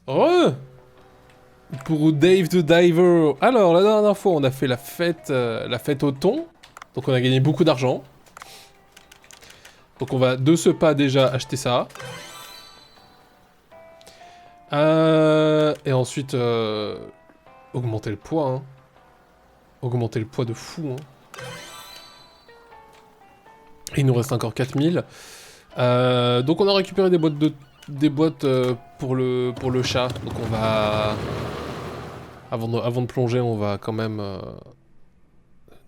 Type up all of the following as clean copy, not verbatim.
Re Pour Dave the Diver. Alors, la dernière fois, on a fait la fête au thon. Donc, on a gagné beaucoup d'argent. Donc, on va de ce pas déjà acheter ça. Et ensuite, augmenter le poids. Hein. Augmenter le poids de fou. Hein. Il nous reste encore 4000. Donc, on a récupéré des boîtes pour le chat. Donc, on va... Avant de plonger, on va quand même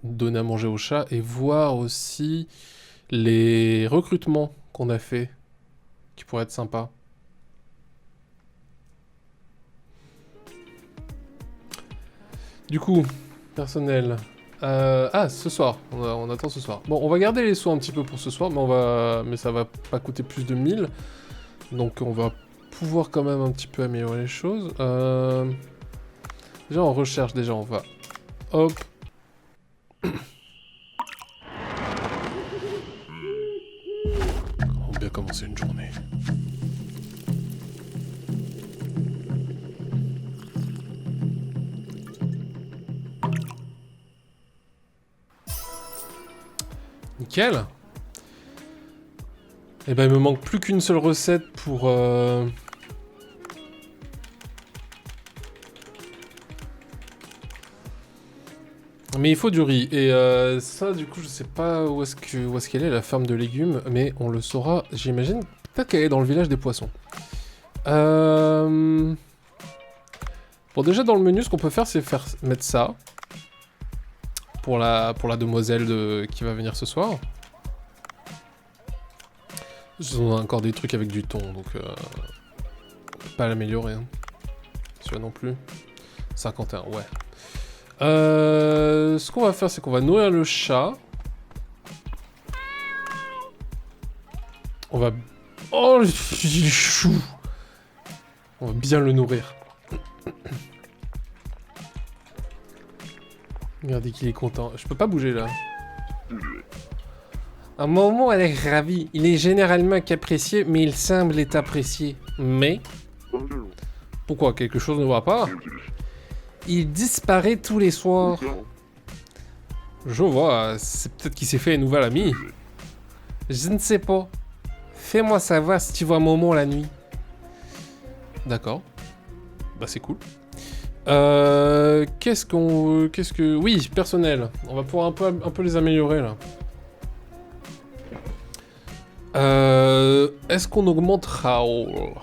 donner à manger au chat et voir aussi les recrutements qu'on a fait, qui pourraient être sympas. Du coup, personnel. Ce soir. On attend ce soir. Bon, on va garder les sous un petit peu pour ce soir, mais ça va pas coûter plus de 1000. Donc on va pouvoir quand même un petit peu améliorer les choses. Déjà, on recherche, on va... Hop. On va bien commencer une journée. Nickel. Et ben il me manque plus qu'une seule recette pour... Mais il faut du riz. Et ça, du coup, je sais pas où est-ce qu'elle est, la ferme de légumes, mais on le saura, j'imagine, peut-être qu'elle est dans le village des poissons. Bon, déjà, dans le menu, ce qu'on peut faire, c'est mettre ça. Pour la demoiselle qui va venir ce soir. On a encore des trucs avec du thon, donc... pas l'améliorer. Hein. Celui-là non plus. 51, ouais. Ce qu'on va faire, c'est qu'on va nourrir le chat. On va... Oh, il est chou. On va bien le nourrir. Regardez qu'il est content. Je peux pas bouger, là. Un moment, elle est ravie. Il est généralement qu'apprécié, mais il semble être apprécié. Mais... Pourquoi? Quelque chose ne va pas? Il disparaît tous les soirs. Je vois, c'est peut-être qu'il s'est fait un nouvel ami. Je ne sais pas. Fais-moi savoir si tu vois Momo la nuit. D'accord. Bah c'est cool. Qu'est-ce que... Oui, personnel. On va pouvoir un peu les améliorer, là. Est-ce qu'on augmente Raoul?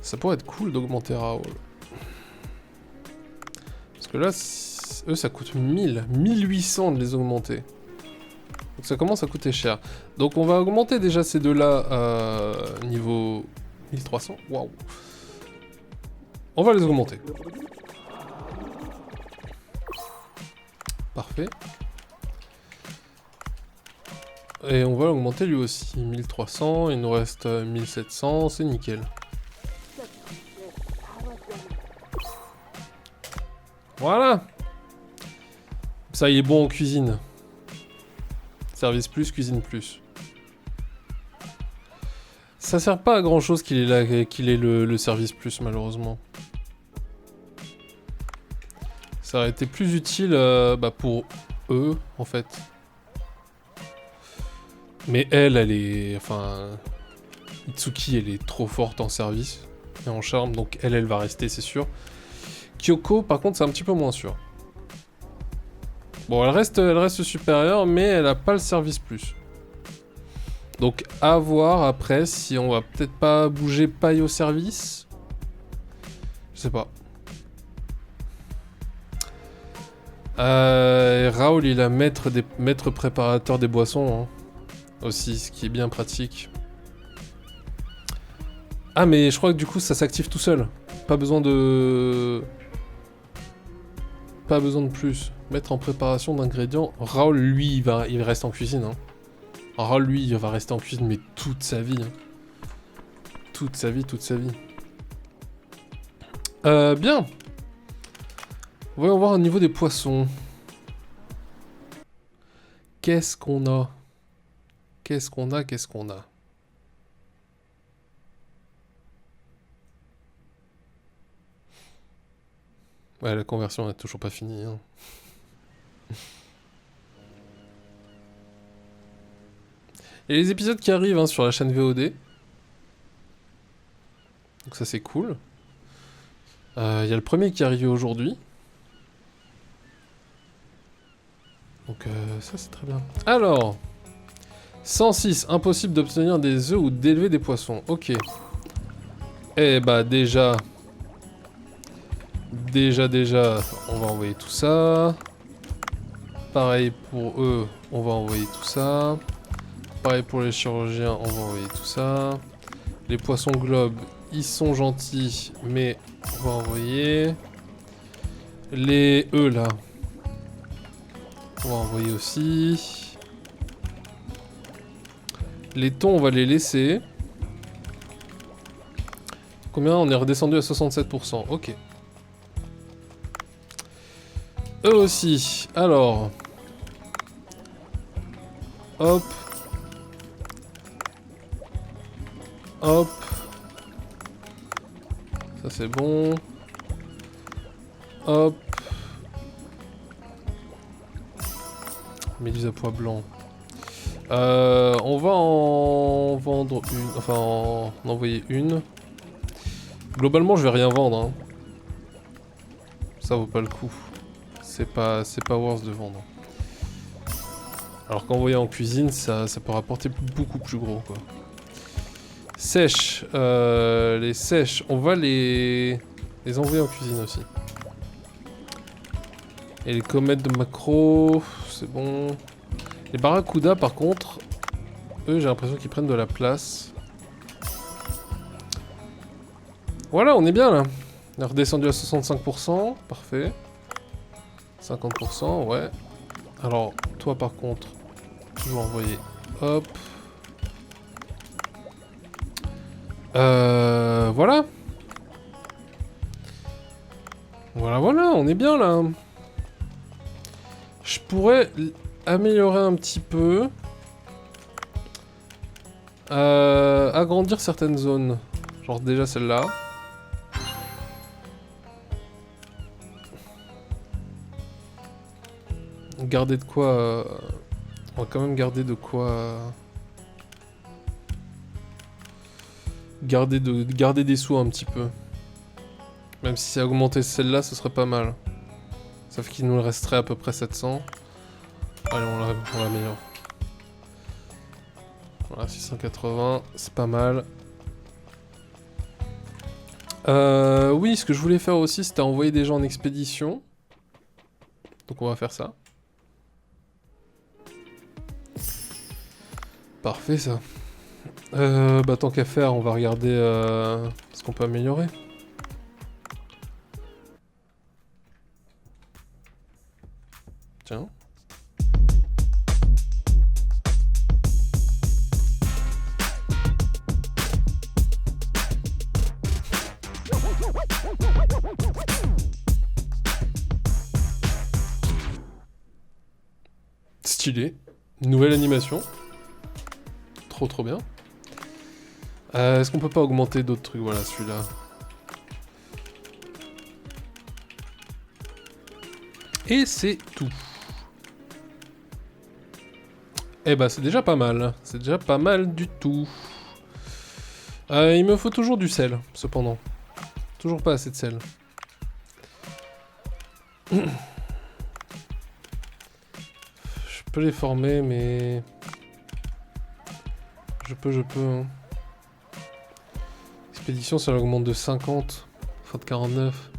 Ça pourrait être cool d'augmenter Raoul. Parce que là, eux, ça coûte 1800 de les augmenter. Donc ça commence à coûter cher. Donc on va augmenter déjà ces deux-là niveau 1300. Waouh. On va les augmenter. Parfait. Et on va l'augmenter lui aussi. 1300, il nous reste 1700, c'est nickel. Voilà. Ça, il est bon en cuisine. Service plus, cuisine plus. Ça sert pas à grand chose qu'il est là, qu'il ait le service plus, malheureusement. Ça aurait été plus utile pour eux, en fait. Mais elle est... Enfin... Itsuki, elle est trop forte en service et en charme, donc elle va rester, c'est sûr. Kyoko, par contre, c'est un petit peu moins sûr. Bon, elle reste supérieure, mais elle a pas le service plus. Donc, à voir après si on va peut-être pas bouger paille au service. Je sais pas. Raoul, il a maître préparateur des boissons. Hein, aussi, ce qui est bien pratique. Ah, mais je crois que du coup, ça s'active tout seul. Pas besoin de... Pas besoin de plus. Mettre en préparation d'ingrédients. Raoul, lui, il reste en cuisine. Hein. Raoul, lui, il va rester en cuisine, mais toute sa vie. Hein. Toute sa vie, toute sa vie. Bien. Voyons voir au niveau des poissons. Qu'est-ce qu'on a? Qu'est-ce qu'on a? Ouais, la conversion n'est toujours pas finie. Hein. Il y a les épisodes qui arrivent hein, sur la chaîne VOD. Donc ça c'est cool. Il y a le premier qui est arrivé aujourd'hui. Donc ça c'est très bien. Alors, 106, impossible d'obtenir des œufs ou d'élever des poissons. Ok. Eh bah déjà, on va envoyer tout ça. Pareil pour eux, on va envoyer tout ça. Pareil pour les chirurgiens, on va envoyer tout ça. Les poissons globes, ils sont gentils, mais on va envoyer. Les œufs là, on va envoyer aussi. Les thons, on va les laisser. Combien? On est redescendu à 67%. Ok. Eux aussi. Alors. Hop. Hop. Ça c'est bon. Hop. Méduse à pois blanc. On va en vendre une. Enfin, en envoyer une. Globalement, je vais rien vendre. Hein. Ça vaut pas le coup. C'est pas worth de vendre. Alors qu'envoyer en cuisine, ça peut rapporter beaucoup plus gros, quoi. Sèche. Les sèches, on va les envoyer en cuisine aussi. Et les comètes de macro, c'est bon. Les barracudas, par contre, eux, j'ai l'impression qu'ils prennent de la place. Voilà, on est bien là. On est redescendu à 65%, parfait. 50%, ouais. Alors, toi par contre, toujours envoyer. Hop. Voilà. Voilà, on est bien là. Je pourrais améliorer un petit peu. Agrandir certaines zones. Genre déjà celle-là. Garder de quoi... On va quand même garder de quoi... Garder des sous un petit peu. Même si c'est augmenter celle-là, ce serait pas mal. Sauf qu'il nous resterait à peu près 700. Allez, on l'améliore. Voilà, 680, c'est pas mal. Oui, ce que je voulais faire aussi, c'était envoyer des gens en expédition. Donc on va faire ça. Parfait ça. Bah tant qu'à faire, on va regarder ce qu'on peut améliorer. Tiens. Stylé. Nouvelle animation. Trop bien. Est-ce qu'on peut pas augmenter d'autres trucs? Voilà, celui-là. Et c'est tout. Eh bah c'est déjà pas mal. C'est déjà pas mal du tout. Il me faut toujours du sel, cependant. Toujours pas assez de sel. Je peux les former, mais... Je peux, hein. Expédition, ça augmente de 50. Fin de 49.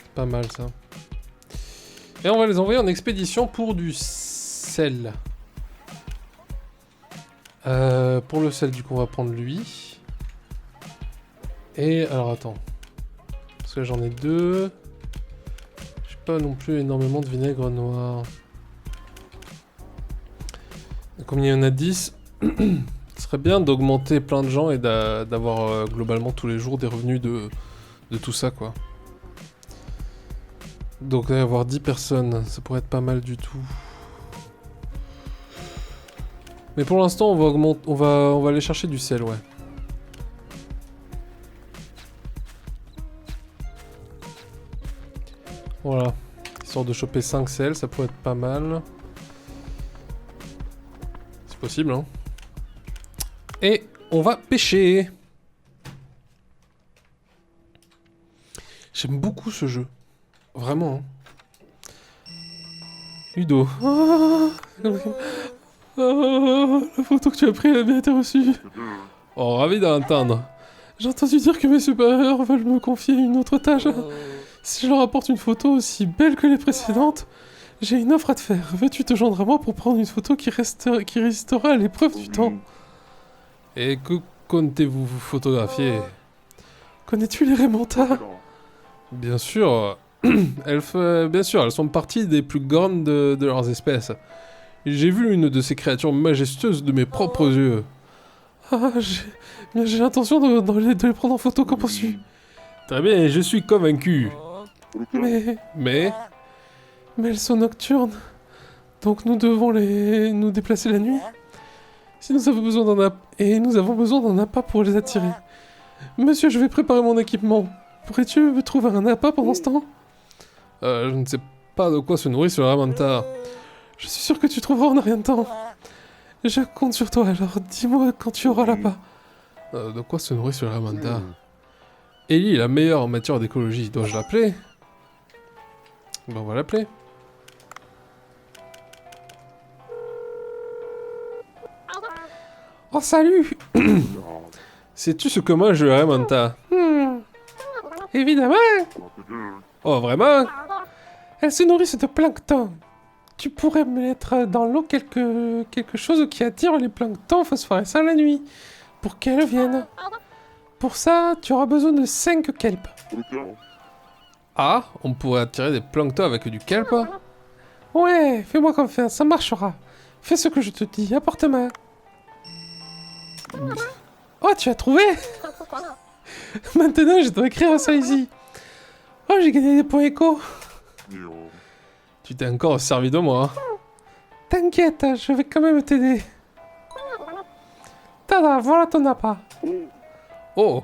C'est pas mal, ça. Et on va les envoyer en expédition pour du sel. Pour le sel, du coup, on va prendre lui. Et, alors, attends. Parce que j'en ai deux. J'ai pas non plus énormément de vinaigre noir. Comme il y en a 10, ce serait bien d'augmenter plein de gens et d'avoir globalement tous les jours des revenus de tout ça, quoi. Donc avoir 10 personnes, ça pourrait être pas mal du tout. Mais pour l'instant, on va augmenter, on va aller chercher du sel, ouais. Voilà. Histoire de choper 5 sels, ça pourrait être pas mal. C'est possible, hein. Et on va pêcher. J'aime beaucoup ce jeu. Vraiment. Hein. Ludo. Oh, la photo que tu as prise a bien été reçue. Oh, ravi d'entendre. J'ai entendu dire que mes supérieurs veulent me confier une autre tâche. Si je leur apporte une photo aussi belle que les précédentes, j'ai une offre à te faire. Veux-tu te joindre à moi pour prendre une photo qui résistera à l'épreuve du temps? Et que comptez-vous vous photographier? Connais-tu les Raymontas? Bien sûr. Bien sûr, elles sont partie des plus grandes de leurs espèces. J'ai vu une de ces créatures majestueuses de mes propres yeux. Ah, j'ai l'intention de les prendre en photo, qu'en penses-tu? Très bien, je suis convaincu. Mais elles sont nocturnes. Donc nous devons nous déplacer la nuit. Si nous avons besoin d'un appât, et nous avons besoin d'un appât pour les attirer. Monsieur, je vais préparer mon équipement. Pourrais-tu me trouver un appât pendant ce temps? Je ne sais pas de quoi se nourrit ce Ramanta. Je suis sûr que tu trouveras en rien de temps. Je compte sur toi, alors dis-moi quand tu auras l'appât. De quoi se nourrit ce Ramanta? Ellie est la meilleure en matière d'écologie. Dois-je l'appeler? Ben, on va l'appeler. Oh, salut. Sais-tu ce que mange le Ramanta? Évidemment. Oh, vraiment? Elles se nourrissent de plancton. Tu pourrais mettre dans l'eau quelque chose qui attire les planctons phosphorescents la nuit, pour qu'elles viennent. Pour ça, tu auras besoin de 5 kelp. Ah, on pourrait attirer des planctons avec du kelp? Ouais, fais-moi confiance, ça marchera. Fais ce que je te dis, apporte-moi. Oh, tu as trouvé? Maintenant, je dois écrire ça ici. Oh, j'ai gagné des points éco. Tu t'es encore servi de moi. T'inquiète, je vais quand même t'aider. Tada, voilà ton appât. Oh.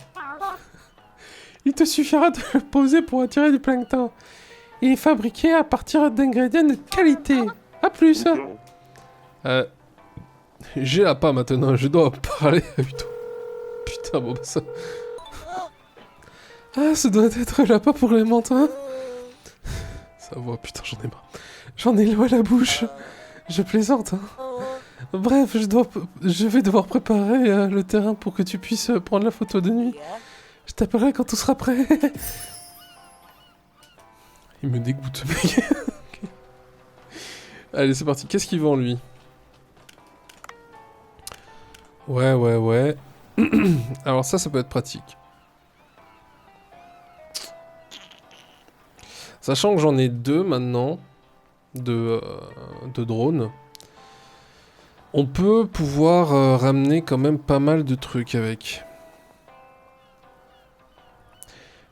Il te suffira de le poser pour attirer du plancton. Il est fabriqué à partir d'ingrédients de qualité. A plus. J'ai l'appât maintenant, je dois parler à Udo. Putain, bon bah ça... Ah, ça doit être l'appât pour les mentins. Ça va, putain, j'en ai marre. J'en ai l'eau à la bouche. Je plaisante, hein. Bref, je vais devoir préparer le terrain pour que tu puisses prendre la photo de nuit. Je t'appellerai quand tout sera prêt. Il me dégoûte, mec. Okay. Allez, c'est parti. Qu'est-ce qu'il vend, lui? Ouais. Alors ça peut être pratique. Sachant que j'en ai 2 maintenant de drones, on peut pouvoir ramener quand même pas mal de trucs avec.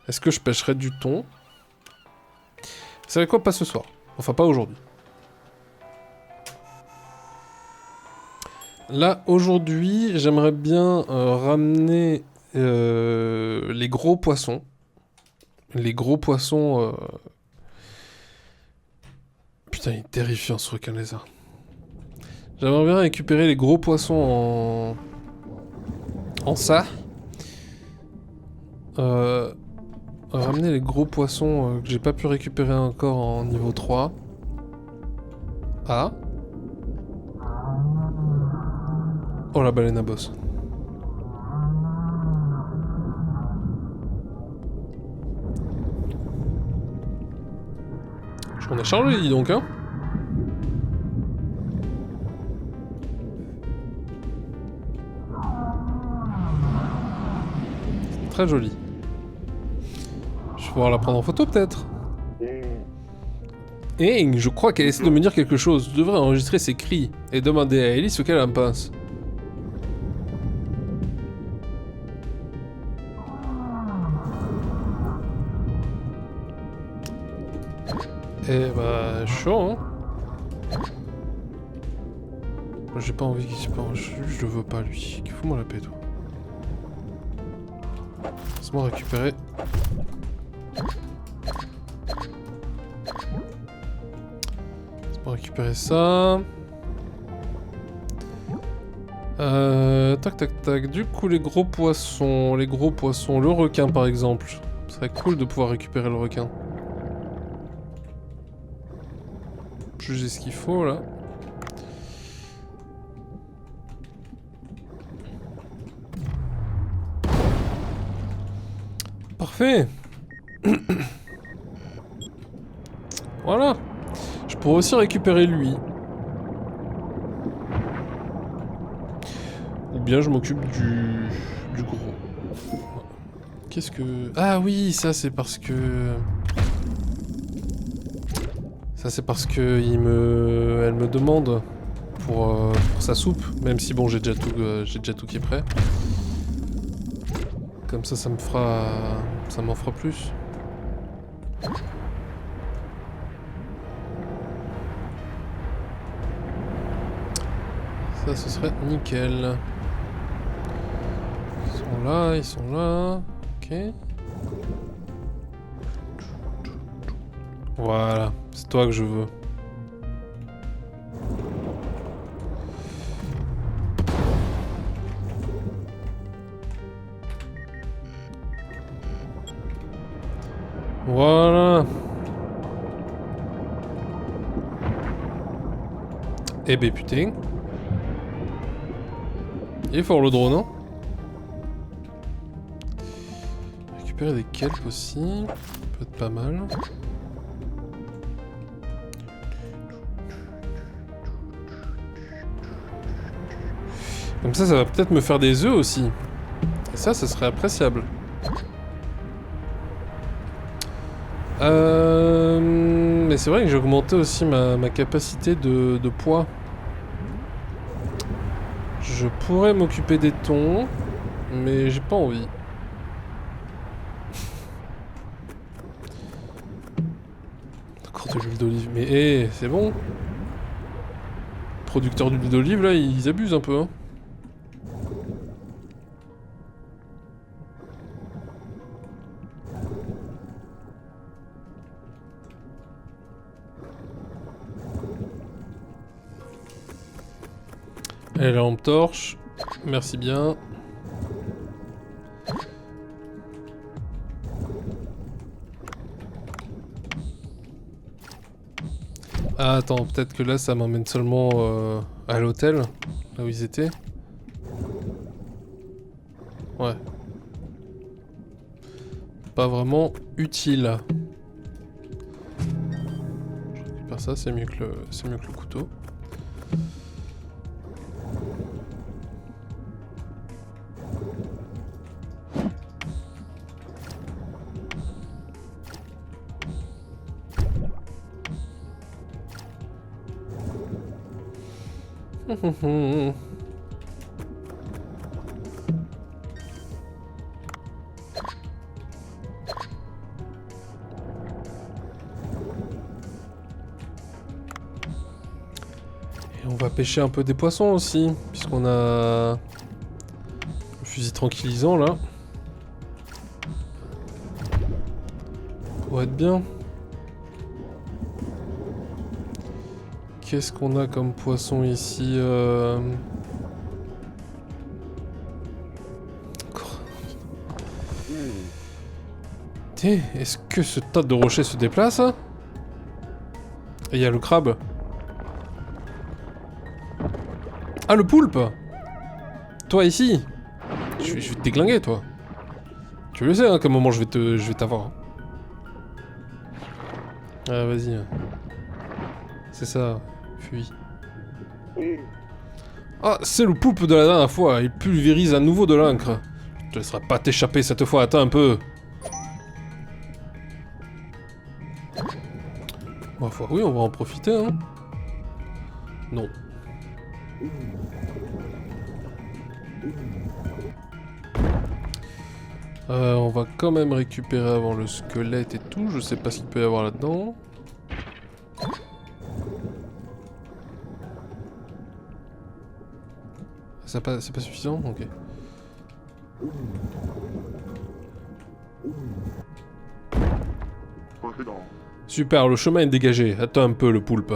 Est-ce que je pêcherai du thon? Vous savez quoi? Pas ce soir. Enfin, pas aujourd'hui. Là, aujourd'hui, j'aimerais bien ramener les gros poissons. Les gros poissons... Putain, il est terrifiant ce requin lézard. J'aimerais bien récupérer les gros poissons en ça. Ramener les gros poissons que j'ai pas pu récupérer encore en niveau 3. Ah. Oh, la baleine à bosse. On a chargé, dis donc, hein. Très joli. Je vais pouvoir la prendre en photo, peut-être. Et je crois qu'elle essaie de me dire quelque chose. Je devrais enregistrer ses cris et demander à Ellie ce qu'elle en pense. Eh bah, chaud, hein. Moi j'ai pas envie qu'il se pense. Je le veux pas lui. Fous-moi la paix toi. Laisse-moi récupérer. Laisse-moi récupérer ça. Tac tac tac. Du coup les gros poissons. Le requin par exemple. Ce serait cool de pouvoir récupérer le requin. J'ai ce qu'il faut là. Parfait. Voilà. Je pourrais aussi récupérer lui. Ou bien je m'occupe du gros. Qu'est-ce que... Ah oui, ça c'est parce que... Ça c'est parce que elle me demande pour sa soupe, même si bon j'ai déjà tout qui est prêt. Comme ça m'en fera plus. Ça ce serait nickel. Ils sont là. Ok. Voilà, c'est toi que je veux. Voilà. Eh ben putain. Il est fort le drone, hein. Récupérer des kelps aussi. Peut être pas mal. Comme ça va peut-être me faire des œufs aussi. Et ça serait appréciable. Mais c'est vrai que j'ai augmenté aussi ma capacité de poids. Je pourrais m'occuper des thons, mais j'ai pas envie. Encore de l'huile d'olive, mais hé, c'est bon. Producteurs d'huile d'olive là, ils abusent un peu, hein. Allez, la lampe torche. Merci bien. Ah, attends, peut-être que là, ça m'emmène seulement à l'hôtel, là où ils étaient. Ouais. Pas vraiment utile. Je récupère ça, c'est mieux que le couteau. Et on va pêcher un peu des poissons aussi, puisqu'on a le fusil tranquillisant là. Pour être bien. Qu'est-ce qu'on a comme poisson ici Tiens, est-ce que ce tas de rochers se déplace? Et il y a le crabe. Ah, le poulpe! Toi ici! Je vais te déglinguer, toi. Tu le sais, hein, à quel moment je vais t'avoir. Ah, vas-y. C'est ça. Fuis. Ah, c'est le poulpe de la dernière fois. Il pulvérise à nouveau de l'encre. Je te laisserai pas t'échapper cette fois. Attends un peu. Ma foi, oui, on va en profiter, hein. Non. On va quand même récupérer avant le squelette et tout. Je sais pas ce qu'il peut y avoir là-dedans. C'est pas suffisant? Ok. Super, le chemin est dégagé. Attends un peu, le poulpe.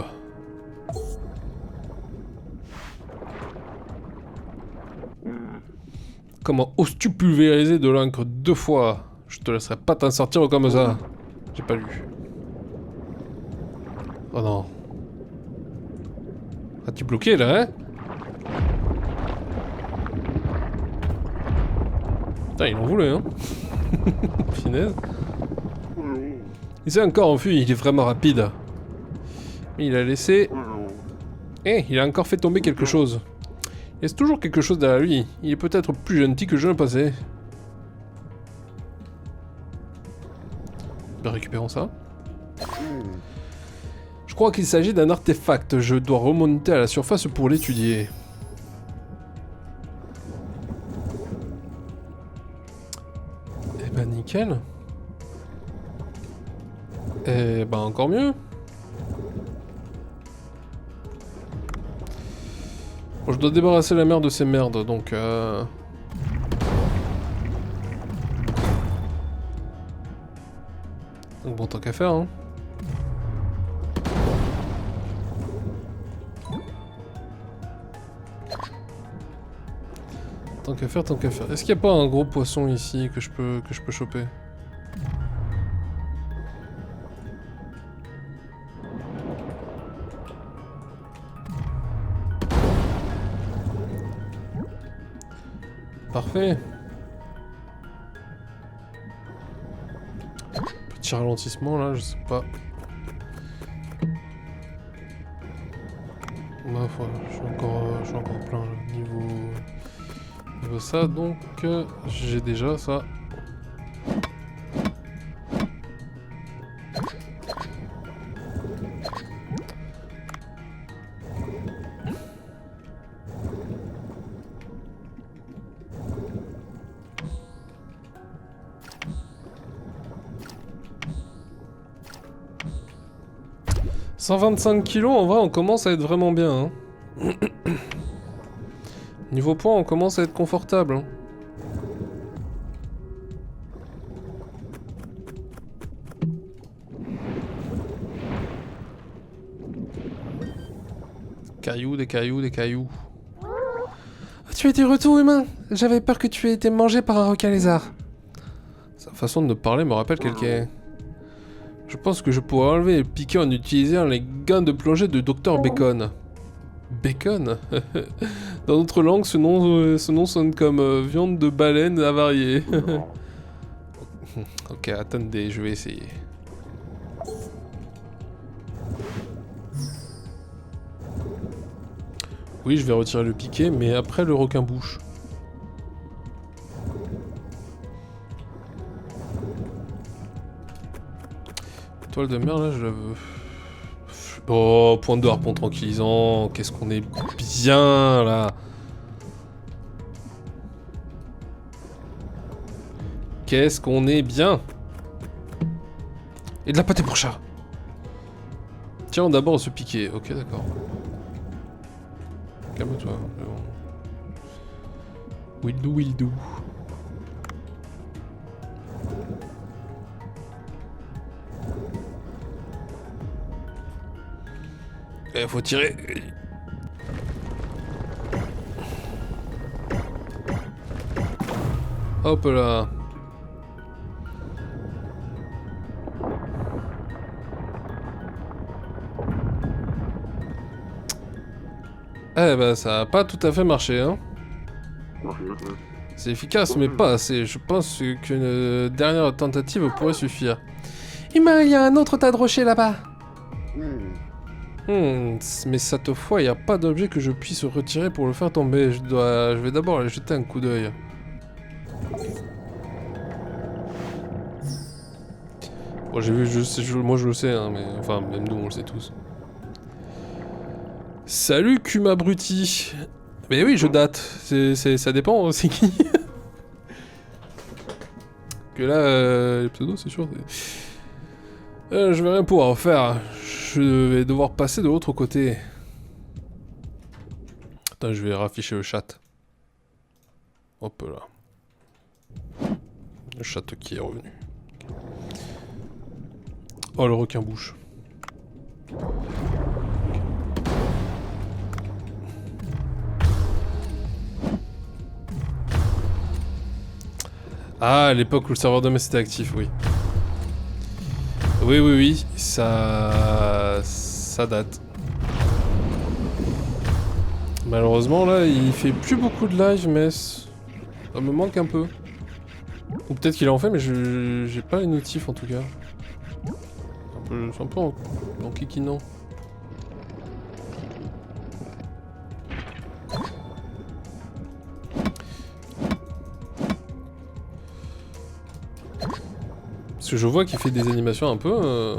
Comment oses-tu pulvériser de l'encre 2 fois? Je te laisserai pas t'en sortir comme ça. J'ai pas lu. Oh non. As-tu bloqué là, hein? Putain, il en voulait, hein? Finesse. Il s'est encore enfui, il est vraiment rapide. Mais il a laissé... Eh, il a encore fait tomber quelque chose. Il laisse toujours quelque chose derrière lui. Il est peut-être plus gentil que je ne pensais. Ben, récupérons ça. Je crois qu'il s'agit d'un artefact. Je dois remonter à la surface pour l'étudier. Eh ben nickel. Eh ben encore mieux. Bon, je dois débarrasser la mer de ces merdes, donc Donc bon, tant qu'à faire, hein. Tant qu'à faire, tant qu'à faire. Est-ce qu'il n'y a pas un gros poisson ici que je peux choper? Parfait. Petit ralentissement là, je sais pas. Ma foi, je suis encore plein là, niveau ça, donc j'ai déjà ça. « 125 kilos, en vrai, on commence à être vraiment bien. Hein. Niveau poids, on commence à être confortable. Hein. Cailloux, des cailloux, des cailloux. Tu es de retour, humain. J'avais peur que tu aies été mangé par un requin lézard. Sa façon de parler me rappelle quelqu'un. Je pense que je pourrais enlever le piquet en utilisant les gants de plongée de Dr Bacon. Bacon? Dans notre langue, ce nom sonne comme viande de baleine avariée. Ok, attendez, je vais essayer. Oui, je vais retirer le piquet, mais après le requin-bouche. Toile de mer, là, je la veux. Oh, point de harpon tranquillisant. Qu'est-ce qu'on est bien, là. Qu'est-ce qu'on est bien. Et de la pâté pour chat. Tiens, d'abord ce piquet. Ok, d'accord. Calme-toi. Will do, will do. Faut tirer. Hop là. Eh ben ça a pas tout à fait marché hein. C'est efficace mais pas assez. Je pense qu'une dernière tentative pourrait suffire. Il y a un autre tas de rochers là-bas. Mais cette fois, il n'y a pas d'objet que je puisse retirer pour le faire tomber. Je vais d'abord aller jeter un coup d'œil. Bon, j'ai vu, moi je le sais, hein, mais enfin, même nous, on le sait tous. Salut, Kuma Bruti. Mais oui, je date. Ça dépend, c'est qui. Que là, les pseudos, c'est sûr. Je vais rien pouvoir faire. Je vais devoir passer de l'autre côté. Attends, je vais rafficher le chat. Hop là. Le château qui est revenu. Oh, le requin-bouche. Ah, à l'époque où le serveur de messe était actif, oui. Oui, oui, oui, ça date. Malheureusement, là, il fait plus beaucoup de live, mais ça me manque un peu. Ou peut-être qu'il en fait, mais j'ai pas les notifs en tout cas. C'est un peu en kikinant. Parce que je vois qu'il fait des animations un peu...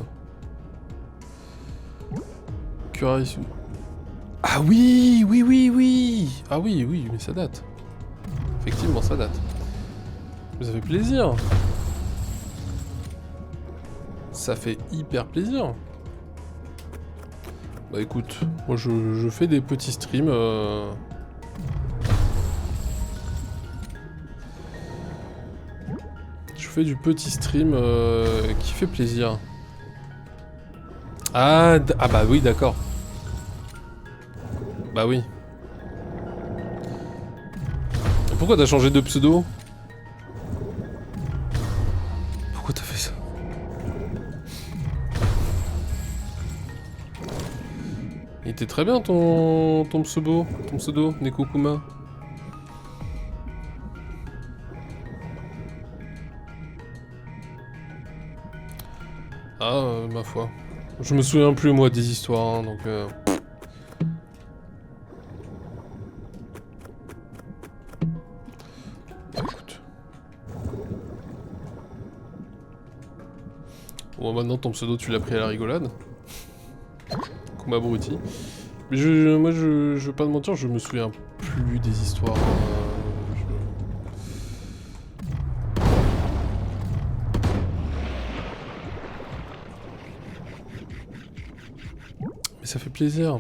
Kurisu. Ah oui, oui, oui, oui. Ah oui, oui, mais ça date. Effectivement, ça date. Ça fait plaisir. Ça fait hyper plaisir. Bah écoute, moi je fais des petits streams. Je fais du petit stream qui fait plaisir. Ah bah oui, d'accord. Bah oui. Et pourquoi t'as changé de pseudo? Pourquoi t'as fait ça? Il était très bien ton pseudo, Nekokuma. Ah, ma foi. Je me souviens plus moi des histoires, hein, donc... Écoute. Bon, maintenant ton pseudo tu l'as pris à la rigolade. Kumabruti. Mais moi je veux pas te mentir, je me souviens plus des histoires. Mais ça fait plaisir.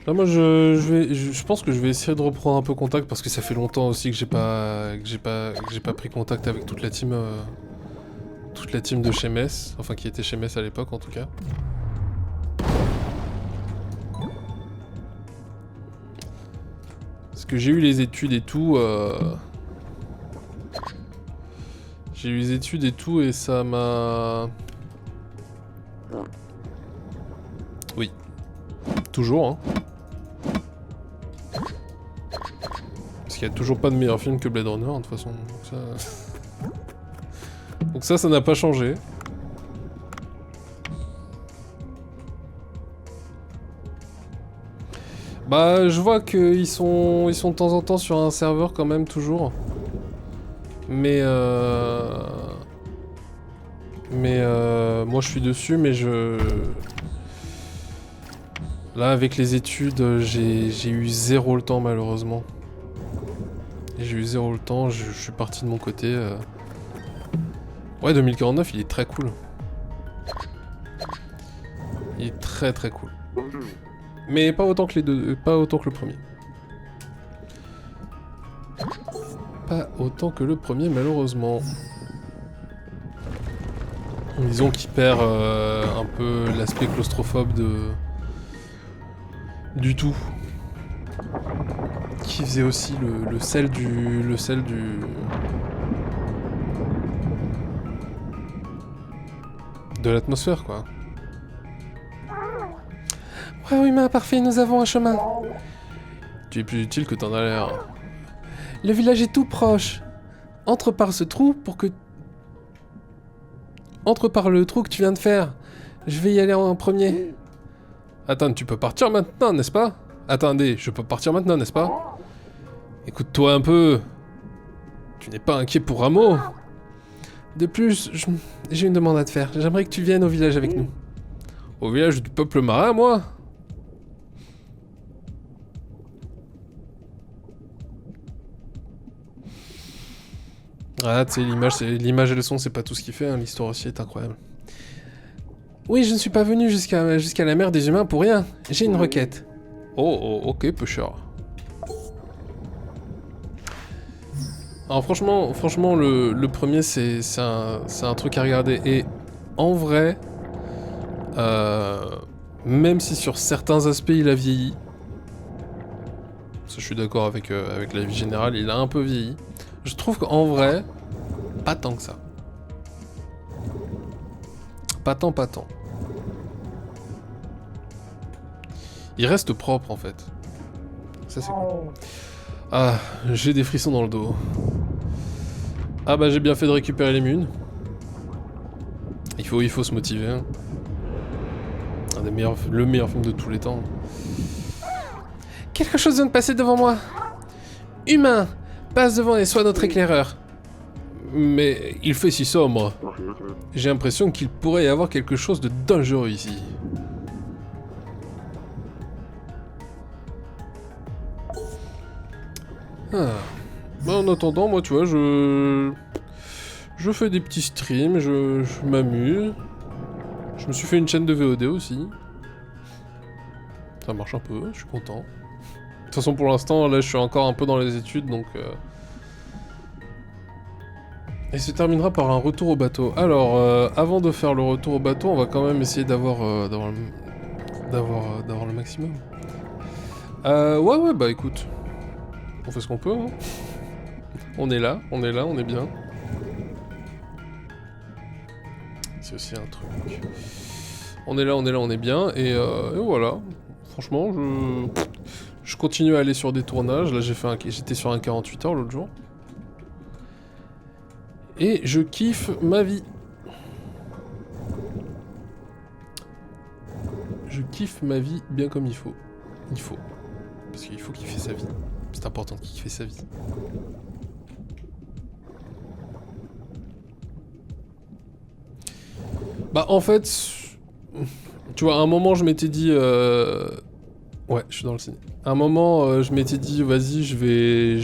Là moi je pense que je vais essayer de reprendre un peu contact parce que ça fait longtemps aussi que j'ai pas pris contact avec toute la team de chez Metz, enfin qui était chez Metz à l'époque en tout cas. Parce que j'ai eu les études et tout j'ai eu les études et tout et ça m'a... Oui. Toujours hein. Parce qu'il n'y a toujours pas de meilleur film que Blade Runner, hein, de toute façon. Donc ça n'a pas changé. Bah, je vois qu'ils sont de temps en temps sur un serveur quand même, toujours. Mais moi je suis dessus, mais Là, avec les études, j'ai eu zéro le temps, malheureusement. J'ai eu zéro le temps, je suis parti de mon côté. Ouais, 2049, il est très cool. Il est très très cool. Mais pas autant que les deux, pas autant que le premier. Pas autant que le premier, malheureusement. Disons qu'il perd un peu l'aspect claustrophobe du tout. Qui faisait aussi le sel du... de l'atmosphère, quoi. Ouais, oui, mais parfait, nous avons un chemin. Tu es plus utile que t'en as l'air. Le village est tout proche. Entre par ce trou pour que... Entre par le trou que tu viens de faire. Je vais y aller en premier. Attends, tu peux partir maintenant, n'est-ce pas? Attendez, je peux partir maintenant, n'est-ce pas? Écoute-toi un peu. Tu n'es pas inquiet pour Rameau? De plus, j'ai une demande à te faire. J'aimerais que tu viennes au village avec nous. Au village du peuple marin, moi? Ah, tu sais, l'image et le son, c'est pas tout ce qui fait, hein. L'histoire aussi est incroyable. Oui, je ne suis pas venu jusqu'à la mer des humains pour rien. J'ai une requête. Oh, ok, pêcheur. Alors franchement le premier c'est un truc à regarder. Et en vrai, même si sur certains aspects il a vieilli, parce que je suis d'accord avec la vie générale, il a un peu vieilli. Je trouve qu'en vrai, pas tant que ça. Pas tant. Il reste propre en fait. Ça c'est cool. Ah, j'ai des frissons dans le dos. Ah bah j'ai bien fait de récupérer les munes. Il faut se motiver. Hein. Le meilleur film de tous les temps. Quelque chose vient de passer devant moi. Humain, passe devant et sois notre éclaireur. Mais il fait si sombre. J'ai l'impression qu'il pourrait y avoir quelque chose de dangereux ici. Ah. Bah, en attendant, moi, tu vois, je fais des petits streams, je m'amuse. Je me suis fait une chaîne de VOD aussi. Ça marche un peu, je suis content. De toute façon, pour l'instant, là, je suis encore un peu dans les études, donc... Et se terminera par un retour au bateau. Alors, avant de faire le retour au bateau, on va quand même essayer d'avoir le maximum. Ouais, bah écoute. On fait ce qu'on peut, hein. On est là, on est bien. C'est aussi un truc. On est là, on est bien. Et voilà. Franchement, je continue à aller sur des tournages. Là, j'étais sur un 48 heures l'autre jour. Et je kiffe ma vie. Je kiffe ma vie bien comme il faut. Il faut. Parce qu'il faut kiffer sa vie. C'est important de kiffer sa vie. Bah en fait... Tu vois, à un moment je m'étais dit... Ouais, je suis dans le ciné. À un moment, je m'étais dit, vas-y, je vais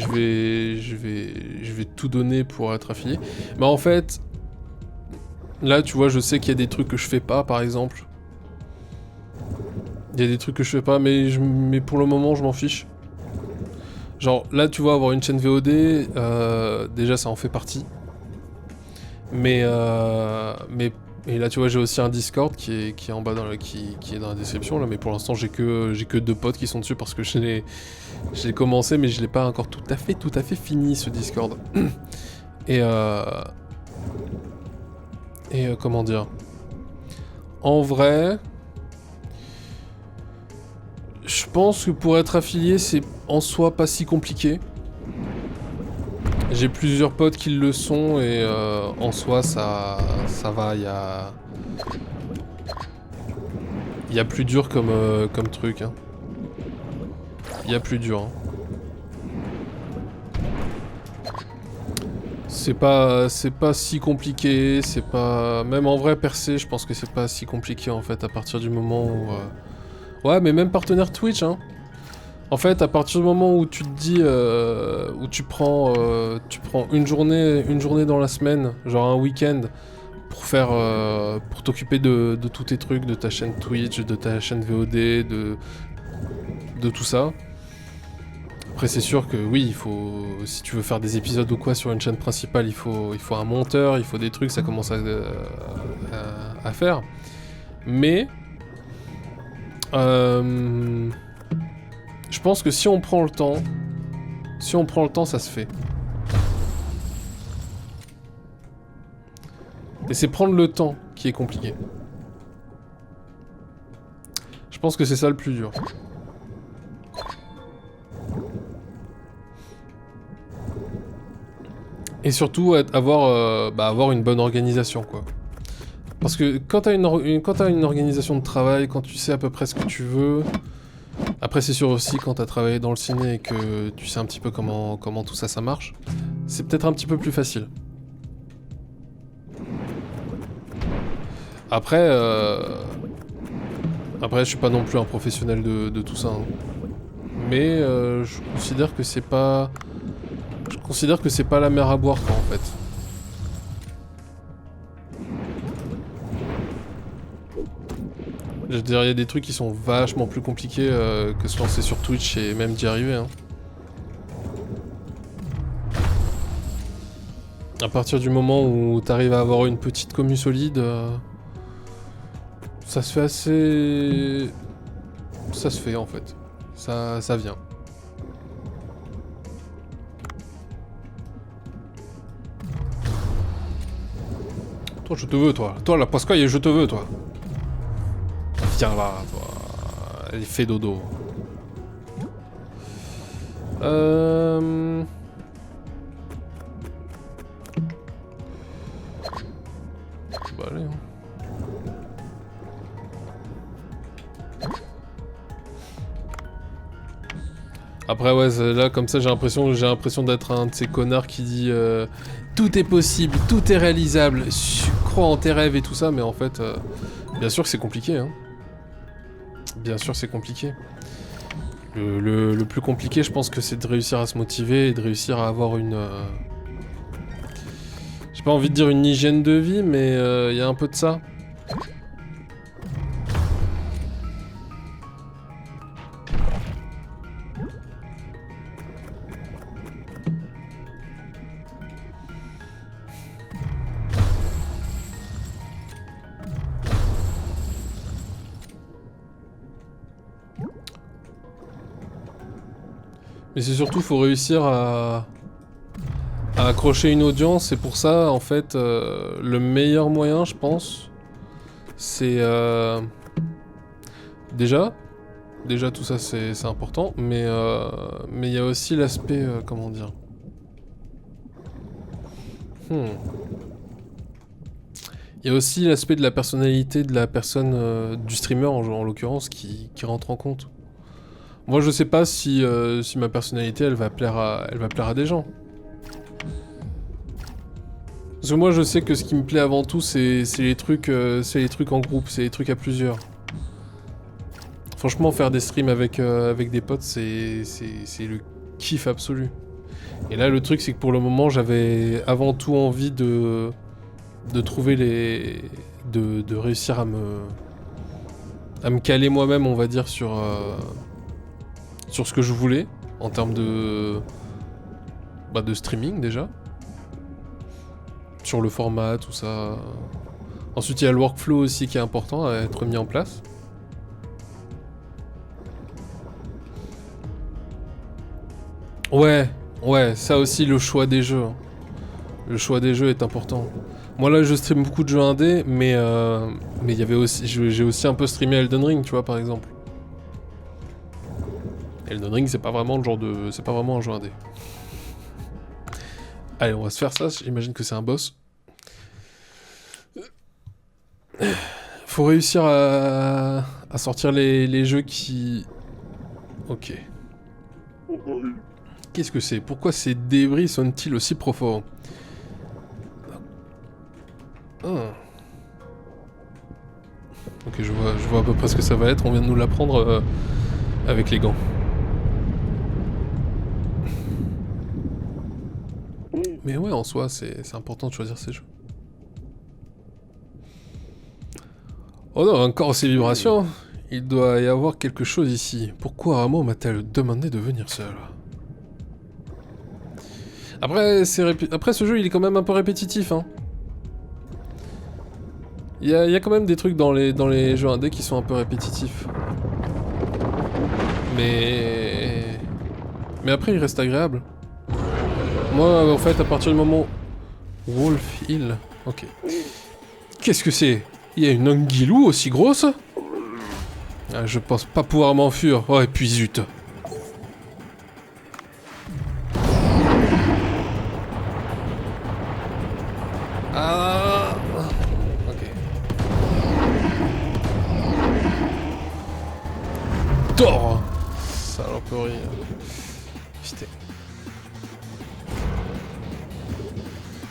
tout donner pour être affilié. Mais en fait, là, tu vois, je sais qu'il y a des trucs que je fais pas, par exemple. Il y a des trucs que je fais pas, mais pour le moment, je m'en fiche. Genre, là, tu vois, avoir une chaîne VOD, déjà, ça en fait partie. Et là, tu vois, j'ai aussi un Discord qui est en bas qui est dans la description là, mais pour l'instant j'ai que 2 potes qui sont dessus parce que je l'ai commencé, mais je l'ai pas encore tout à fait fini ce Discord. Et comment dire, en vrai, je pense que pour être affilié, c'est en soi pas si compliqué. J'ai plusieurs potes qui le sont et en soi ça va, il y a plus dur comme truc. Hein. Il y a plus dur. Hein. C'est pas si compliqué, c'est pas... Même en vrai percer, je pense que c'est pas si compliqué en fait à partir du moment où... Ouais, mais même partenaire Twitch, hein. En fait, à partir du moment où tu te dis, où tu prends une journée dans la semaine, genre un week-end, pour t'occuper de tous tes trucs, de ta chaîne Twitch, de ta chaîne VOD, de tout ça. Après, c'est sûr que oui, il faut, si tu veux faire des épisodes ou quoi sur une chaîne principale, il faut un monteur, il faut des trucs, ça commence à faire. Mais je pense que si on prend le temps, ça se fait. Et c'est prendre le temps qui est compliqué. Je pense que c'est ça le plus dur. Et surtout avoir une bonne organisation, quoi. Parce que quand t'as une organisation de travail, quand tu sais à peu près ce que tu veux... Après c'est sûr aussi quand t'as travaillé dans le ciné et que tu sais un petit peu comment tout ça marche, c'est peut-être un petit peu plus facile. Après je suis pas non plus un professionnel de tout ça. Hein. Mais je considère que c'est pas... la mer à boire, quoi, en fait. Je veux dire, il y a des trucs qui sont vachement plus compliqués que se lancer sur Twitch et même d'y arriver. Hein. À partir du moment où t'arrives à avoir une petite commu solide, ça se fait assez... Ça se fait en fait. Ça vient. Toi, je te veux, toi. Toi, la Pascaille, je te veux, toi. Viens là, toi. Elle fait dodo. Bah, allez, hein. Après ouais, là comme ça j'ai l'impression d'être un de ces connards qui dit tout est possible, tout est réalisable, crois en tes rêves et tout ça, mais en fait bien sûr que c'est compliqué hein. Bien sûr c'est compliqué. Le plus compliqué je pense que c'est de réussir à se motiver et de réussir à avoir une j'ai pas envie de dire une hygiène de vie, mais il y a un peu de ça. Mais c'est surtout, faut réussir à accrocher une audience, et pour ça, en fait, le meilleur moyen, je pense, c'est... Déjà tout ça, c'est important, mais il y a aussi l'aspect... comment dire... Il y a aussi l'aspect de la personnalité de la personne, du streamer en l'occurrence, qui rentre en compte. Moi, je sais pas si ma personnalité, elle va plaire à des gens. Parce que moi, je sais que ce qui me plaît avant tout, c'est les trucs en groupe, c'est les trucs à plusieurs. Franchement, faire des streams avec des potes, c'est le kiff absolu. Et là, le truc, c'est que pour le moment, j'avais avant tout envie de trouver les... de réussir à me caler moi-même, on va dire, sur ce que je voulais, en termes de streaming, déjà. Sur le format, tout ça. Ensuite, il y a le workflow aussi qui est important à être mis en place. Ouais, ça aussi, le choix des jeux. Le choix des jeux est important. Moi là, je stream beaucoup de jeux indés, mais il y avait aussi, j'ai aussi un peu streamé Elden Ring, tu vois, par exemple. Elden Ring, c'est pas vraiment le genre de, c'est pas vraiment un jeu indé. Allez, on va se faire ça. J'imagine que c'est un boss. Faut réussir à sortir les jeux qui... Ok. Qu'est-ce que c'est? Pourquoi ces débris sont-ils aussi profonds? Ah. Ok, je vois à peu près ce que ça va être. On vient de nous l'apprendre avec les gants. Mais ouais, en soi, c'est important de choisir ces jeux. Oh non, encore ces vibrations. Il doit y avoir quelque chose ici. Pourquoi Ramo m'a-t-elle demandé de venir seule? Après, ce jeu, il est quand même un peu répétitif, hein. Il y a quand même des trucs dans les jeux indés qui sont un peu répétitifs. Mais après, il reste agréable. Moi, en fait, à partir du moment... Wolf Hill. Ok. Qu'est-ce que c'est? Il y a une anguilou aussi grosse? Ah, je pense pas pouvoir m'enfuir. Oh, et puis zut. Ah. Ok. Tort. Saloperie. Putain.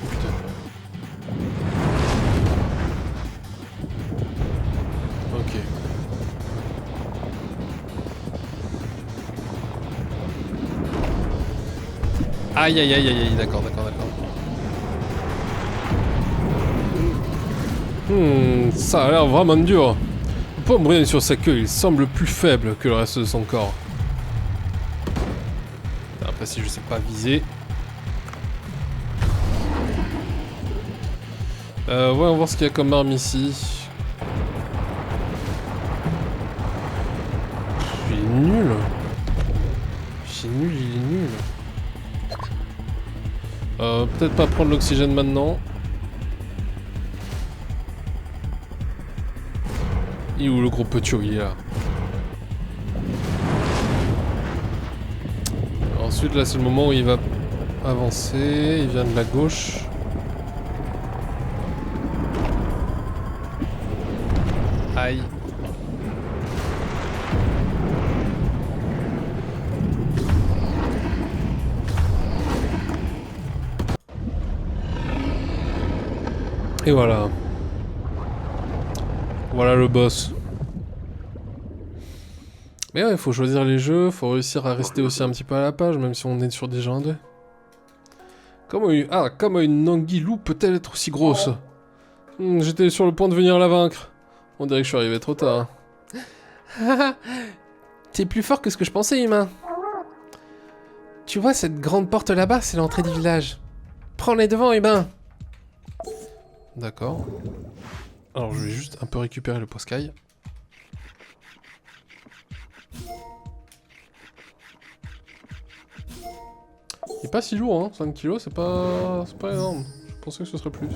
Oh, putain. Ok. Aïe aïe aïe aïe aïe, d'accord. Ça a l'air vraiment dur. Le pomme sur sa queue, il semble plus faible que le reste de son corps. Après, si je sais pas viser. Ouais, on va voir ce qu'il y a comme arme ici. Il est nul. Il est nul, il est nul. Peut-être pas prendre l'oxygène maintenant. Il est où le gros petio? Il est là. Ensuite, là, c'est le moment où il va avancer. Il vient de la gauche. Aïe. Et voilà. Voilà le boss. Mais ouais, il faut choisir les jeux, faut réussir à rester aussi un petit peu à la page, même si on est sur déjà un 2. Comment une anguilou peut-elle être aussi grosse? J'étais sur le point de venir la vaincre. On dirait que je suis arrivé trop tard. T'es plus fort que ce que je pensais, humain. Tu vois, cette grande porte là-bas, c'est l'entrée du village. Prends les devants, humain. D'accord. Alors, je vais juste un peu récupérer le poiscaille. Il est pas si lourd, hein. 5 kilos, c'est pas énorme. Je pensais que ce serait plus.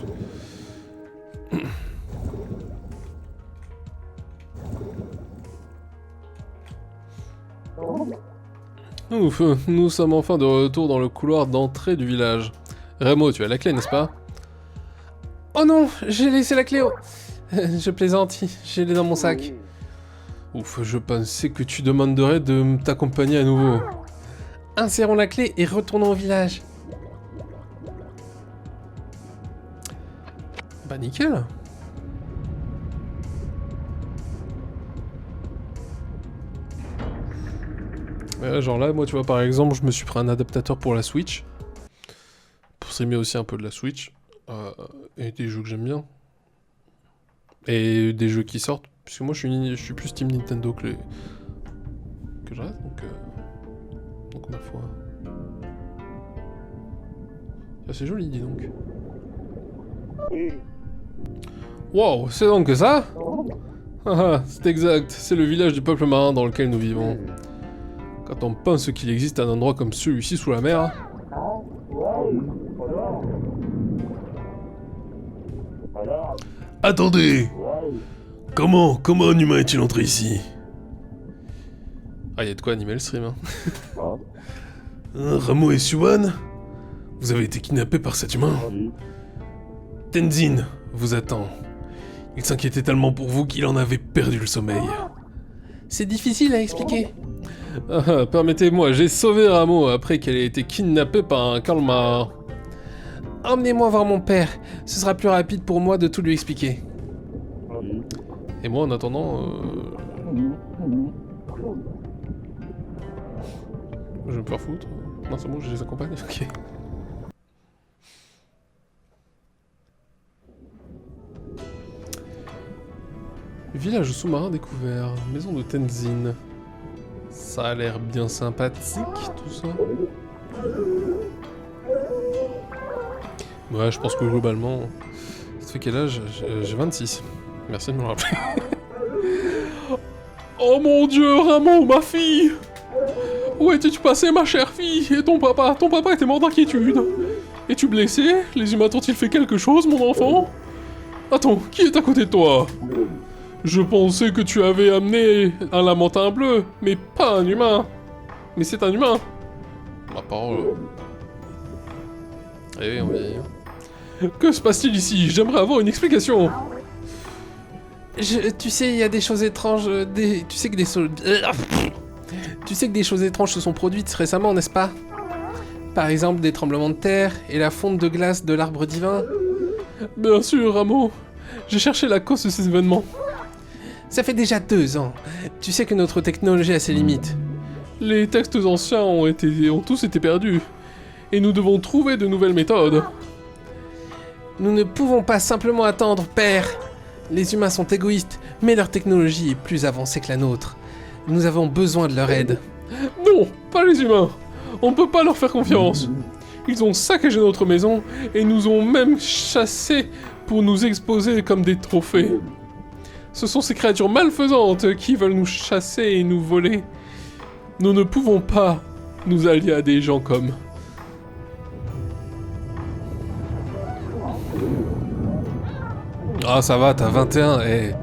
Ouf, nous sommes enfin de retour dans le couloir d'entrée du village. Remo, tu as la clé, n'est-ce pas? Oh non, j'ai laissé la clé. Je plaisante, j'ai les dans mon sac. Ouf, je pensais que tu demanderais de t'accompagner à nouveau. Insérons la clé et retournons au village. Bah nickel. Genre là, moi tu vois par exemple, je me suis pris un adaptateur pour la Switch. Pour streamer aussi un peu de la Switch. Et des jeux que j'aime bien. Et des jeux qui sortent. Puisque moi je suis plus Team Nintendo que je reste, donc ma foi. Ah, c'est joli, dis donc. Wow, c'est donc que ça? C'est exact, c'est le village du peuple marin dans lequel nous vivons. Quand on pense qu'il existe un endroit comme celui-ci sous la mer... Attendez! Comment un humain est-il entré ici? Ah, y a de quoi animer le stream, hein. Ramo et Suwan? Vous avez été kidnappés par cet humain? Tenzin vous attend. Il s'inquiétait tellement pour vous qu'il en avait perdu le sommeil. C'est difficile à expliquer. Permettez-moi, j'ai sauvé Ramo après qu'elle ait été kidnappée par un calmar. Emmenez-moi voir mon père, ce sera plus rapide pour moi de tout lui expliquer. Et moi en attendant... Je vais me faire foutre. Non c'est bon, je les accompagne, ok. Village sous-marin découvert, maison de Tenzin. Ça a l'air bien sympathique tout ça. Ouais, je pense que globalement... Ça fait quel âge? J'ai 26. Merci de me le rappeler. Oh mon dieu, Ramo, ma fille! Où étais-tu passé, ma chère fille? Et ton papa était mort d'inquiétude. Es-tu blessé? Les humains t'ont-ils fait quelque chose, mon enfant? Attends, qui est à côté de toi? Je pensais que tu avais amené un lamentin bleu, mais pas un humain. Mais c'est un humain. Ma parole. Eh oui, on vieillit. Que se passe-t-il ici? J'aimerais avoir une explication. Tu sais, il y a des choses étranges. Tu sais que des choses étranges se sont produites récemment, n'est-ce pas? Par exemple, des tremblements de terre et la fonte de glace de l'arbre divin. Bien sûr, Ramo. J'ai cherché la cause de ces événements. Ça fait déjà 2 ans. Tu sais que notre technologie a ses limites. Les textes anciens ont tous été perdus. Et nous devons trouver de nouvelles méthodes. Nous ne pouvons pas simplement attendre, père. Les humains sont égoïstes, mais leur technologie est plus avancée que la nôtre. Nous avons besoin de leur aide. Non, pas les humains. On ne peut pas leur faire confiance. Ils ont saccagé notre maison et nous ont même chassés pour nous exposer comme des trophées. Ce sont ces créatures malfaisantes qui veulent nous chasser et nous voler. Nous ne pouvons pas nous allier à des gens comme... Ah, ça va, t'as 21 et...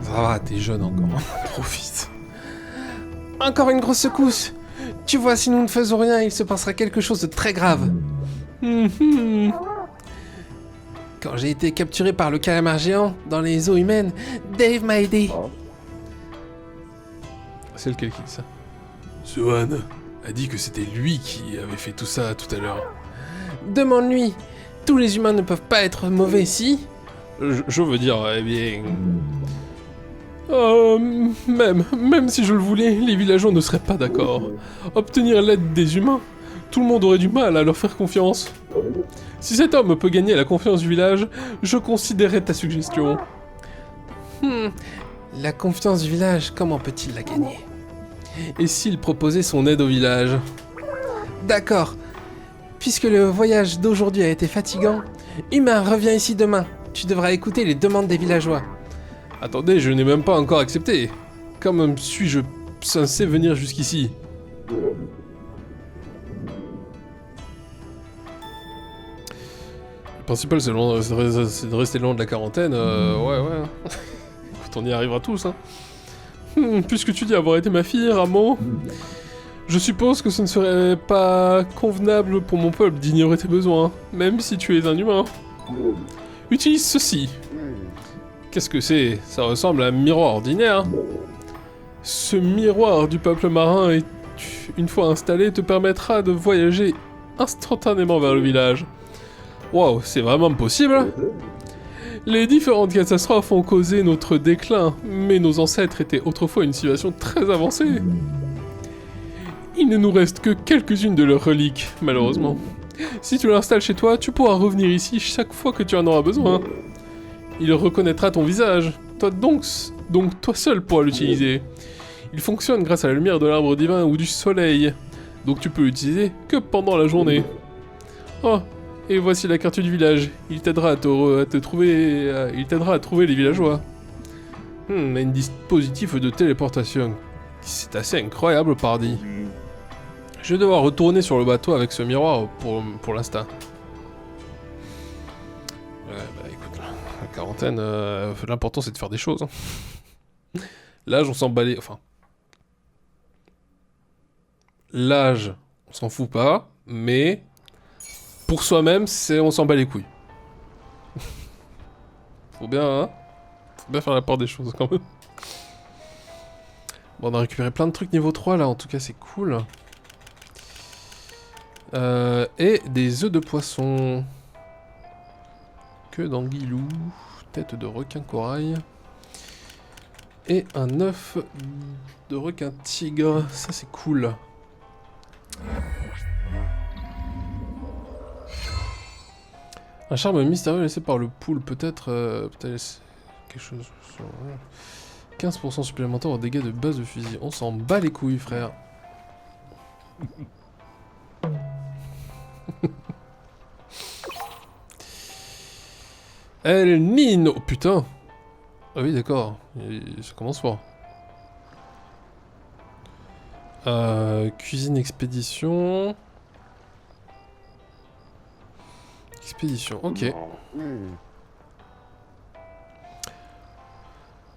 Ça va, t'es jeune encore. Profite. Encore une grosse secousse. Tu vois, si nous ne faisons rien, il se passera quelque chose de très grave. Quand j'ai été capturé par le calamar géant dans les eaux humaines, Dave m'a aidé. C'est lequel qui dit ça? Swan a dit que c'était lui qui avait fait tout ça tout à l'heure. Demande-lui. Tous les humains ne peuvent pas être mauvais, si? Je veux dire, eh bien... même si je le voulais, les villageois ne seraient pas d'accord. Obtenir l'aide des humains, tout le monde aurait du mal à leur faire confiance. Si cet homme peut gagner la confiance du village, je considérerais ta suggestion. La confiance du village, comment peut-il la gagner? Et s'il proposait son aide au village? D'accord. Puisque le voyage d'aujourd'hui a été fatigant, Humain, reviens ici demain. Tu devras écouter les demandes des villageois. Attendez, je n'ai même pas encore accepté. Comment suis-je censé venir jusqu'ici? Le principal, c'est de rester loin de la quarantaine. Ouais. Écoute, on y arrivera tous, hein. Puisque tu dis avoir été ma fille, Rameau, je suppose que ce ne serait pas convenable pour mon peuple d'ignorer tes besoins, même si tu es un humain. Utilise ceci. Qu'est-ce que c'est? Ça ressemble à un miroir ordinaire. Ce miroir du peuple marin, une fois installé, te permettra de voyager instantanément vers le village. Waouh, c'est vraiment possible? Les différentes catastrophes ont causé notre déclin, mais nos ancêtres étaient autrefois une situation très avancée. Il ne nous reste que quelques-unes de leurs reliques, malheureusement. Si tu l'installes chez toi, tu pourras revenir ici chaque fois que tu en auras besoin. Il reconnaîtra ton visage. Toi donc toi seul pourras l'utiliser. Il fonctionne grâce à la lumière de l'arbre divin ou du soleil. Donc tu peux l'utiliser que pendant la journée. Oh, et voici la carte du village. Il t'aidera à trouver les villageois. Un dispositif de téléportation. C'est assez incroyable, pardi. Je vais devoir retourner sur le bateau avec ce miroir pour l'instant. Ouais, bah écoute, la quarantaine, l'important c'est de faire des choses. Hein. L'âge, on s'en bat les... Enfin... L'âge, on s'en fout pas, mais... Pour soi-même, on s'en bat les couilles. Faut bien faire la part des choses, quand même. Bon, on a récupéré plein de trucs niveau 3, là, en tout cas, c'est cool. Et des œufs de poisson. Queue d'anguilou. Tête de requin corail. Et un œuf de requin tigre. Ça, c'est cool. Un charme mystérieux laissé par le poule. Peut-être quelque chose sur... 15% supplémentaire aux dégâts de base de fusil. On s'en bat les couilles, frère. El Nino. Oh putain. Ah oui, d'accord. Ça commence fort. Cuisine expédition. Expédition, ok.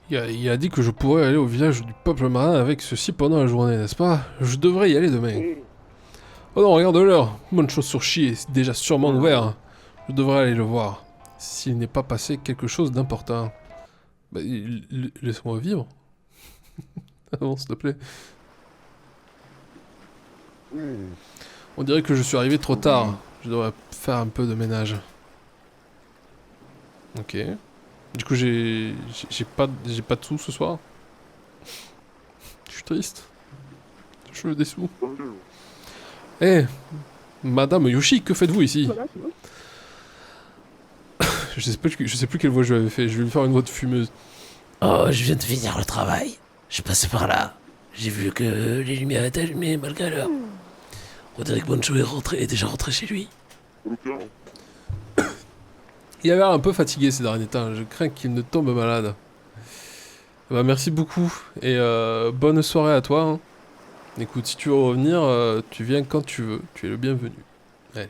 Il a dit que je pourrais aller au village du peuple marin avec ceci pendant la journée, n'est-ce pas? Je devrais y aller demain. Oh non, regarde l'heure. Bonne chose sur chi est déjà sûrement ouvert. Je devrais aller le voir. S'il n'est pas passé quelque chose d'important. Bah, laisse-moi vivre. Avance, s'il te plaît. On dirait que je suis arrivé trop tard. Je devrais faire un peu de ménage. Ok. Du coup, j'ai pas de sous ce soir. Je suis triste. Je veux des sous. Eh, Madame Yoshi, que faites-vous ici? Je sais plus quelle voix je lui avais fait. Je vais lui faire une voix de fumeuse. Oh, je viens de finir le travail. Je passais par là. J'ai vu que les lumières étaient allumées malgré l'heure. Roderick Boncho est déjà rentré chez lui. Il a l'air un peu fatigué ces derniers temps, je crains qu'il ne tombe malade. Bah merci beaucoup, et bonne soirée à toi. Hein. Écoute, si tu veux revenir, tu viens quand tu veux, tu es le bienvenu. Allez.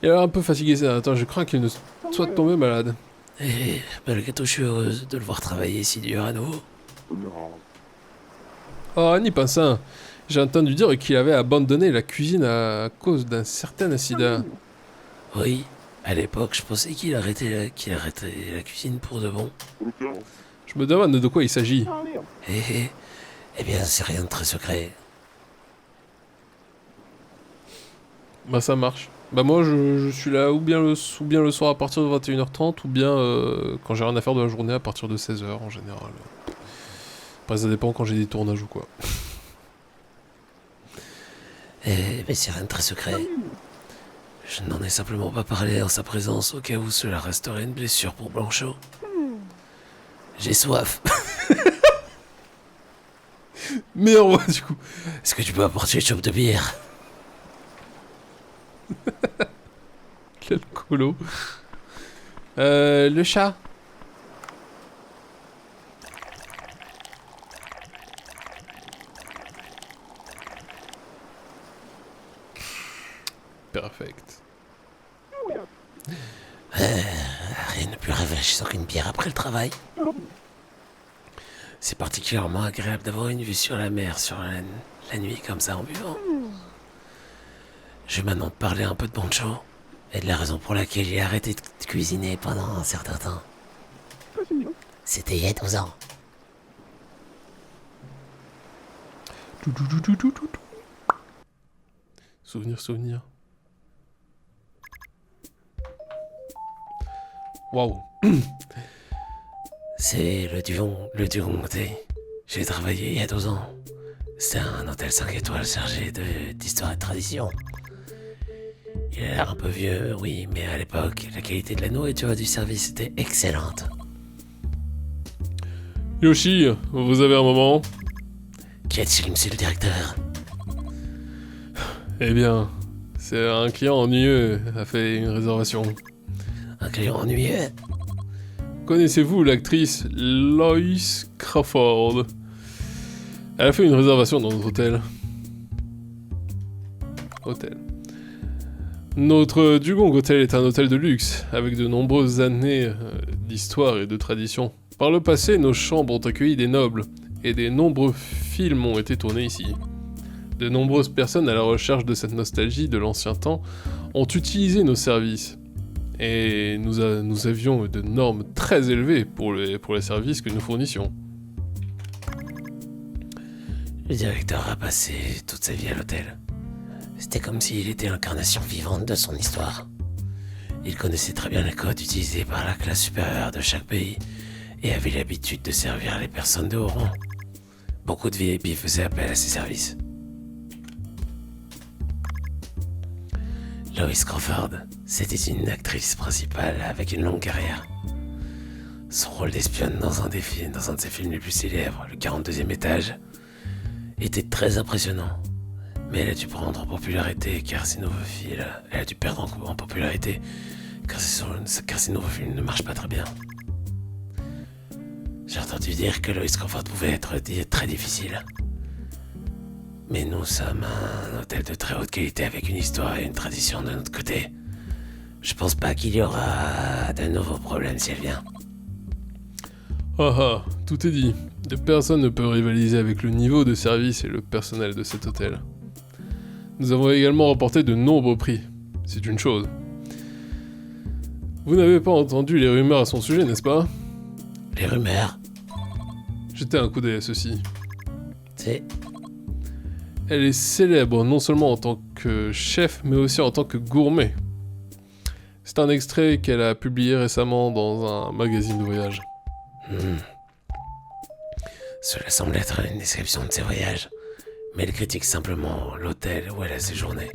Il a l'air un peu fatigué ces derniers temps, je crains qu'il ne soit tombé malade. Et malgré tout, je suis heureuse de le voir travailler si dur à nouveau. Oh, Annie Pinsin, j'ai entendu dire qu'il avait abandonné la cuisine à cause d'un certain incident. Oui, à l'époque, je pensais qu'il arrêtait la cuisine pour de bon. Je me demande de quoi il s'agit. Eh bien, c'est rien de très secret. Bah ça marche. Bah moi je suis là ou bien le soir à partir de 21h30 ou bien quand j'ai rien à faire de la journée à partir de 16h en général. Après ça dépend quand j'ai des tournages ou quoi. Mais c'est rien de très secret. Je n'en ai simplement pas parlé en sa présence au cas où cela resterait une blessure pour Blanchot. J'ai soif. Merde du coup. Est-ce que tu peux apporter une chope de bière? Quel colo. Le chat. Perfect. Rien de plus rafraîchissant qu'une bière après le travail. C'est particulièrement agréable d'avoir une vue sur la mer, sur la nuit comme ça en buvant. Je vais maintenant te parler un peu de Boncho et de la raison pour laquelle il a arrêté de cuisiner pendant un certain temps. C'était il y a 12 ans. Souvenir. Waouh. C'est le Dugon Côté. J'ai travaillé il y a 12 ans. C'est un hôtel 5 étoiles chargé d'histoire et de tradition. Il a l'air un peu vieux, oui, mais à l'époque, la qualité de la nourriture et du service était excellente. Yoshi, vous avez un moment? Qu'y a-t-il, monsieur le directeur? Eh bien, c'est un client ennuyeux a fait une réservation. Un client ennuyeux? Connaissez-vous l'actrice Lois Crawford? Elle a fait une réservation dans notre hôtel. Notre Dugong Hotel est un hôtel de luxe, avec de nombreuses années d'histoire et de tradition. Par le passé, nos chambres ont accueilli des nobles, et de nombreux films ont été tournés ici. De nombreuses personnes à la recherche de cette nostalgie de l'ancien temps ont utilisé nos services. Et nous avions de normes très élevées pour les services que nous fournissions. Le directeur a passé toute sa vie à l'hôtel. C'était comme s'il était l'incarnation vivante de son histoire. Il connaissait très bien les codes utilisés par la classe supérieure de chaque pays et avait l'habitude de servir les personnes de haut rang. Beaucoup de VIP faisaient appel à ses services. Lois Crawford, c'était une actrice principale avec une longue carrière. Son rôle d'espionne dans un de ses films les plus célèbres, Le 42e étage, était très impressionnant. Mais elle a dû prendre en popularité car ses nouveaux films... Elle a dû perdre en popularité car ses nouveaux films ne marchent pas très bien. J'ai entendu dire que Lois Crawford pouvait être très difficile. Mais nous sommes un hôtel de très haute qualité avec une histoire et une tradition de notre côté. Je pense pas qu'il y aura de nouveaux problèmes si elle vient. Ah, tout est dit. Personne ne peut rivaliser avec le niveau de service et le personnel de cet hôtel. Nous avons également remporté de nombreux prix. C'est une chose. Vous n'avez pas entendu les rumeurs à son sujet, n'est-ce pas? Les rumeurs? Jetez un coup d'œil à ceci. C'est... Elle est célèbre non seulement en tant que chef, mais aussi en tant que gourmet. C'est un extrait qu'elle a publié récemment dans un magazine de voyage. Cela semble être une description de ses voyages, mais elle critique simplement l'hôtel où elle a séjourné.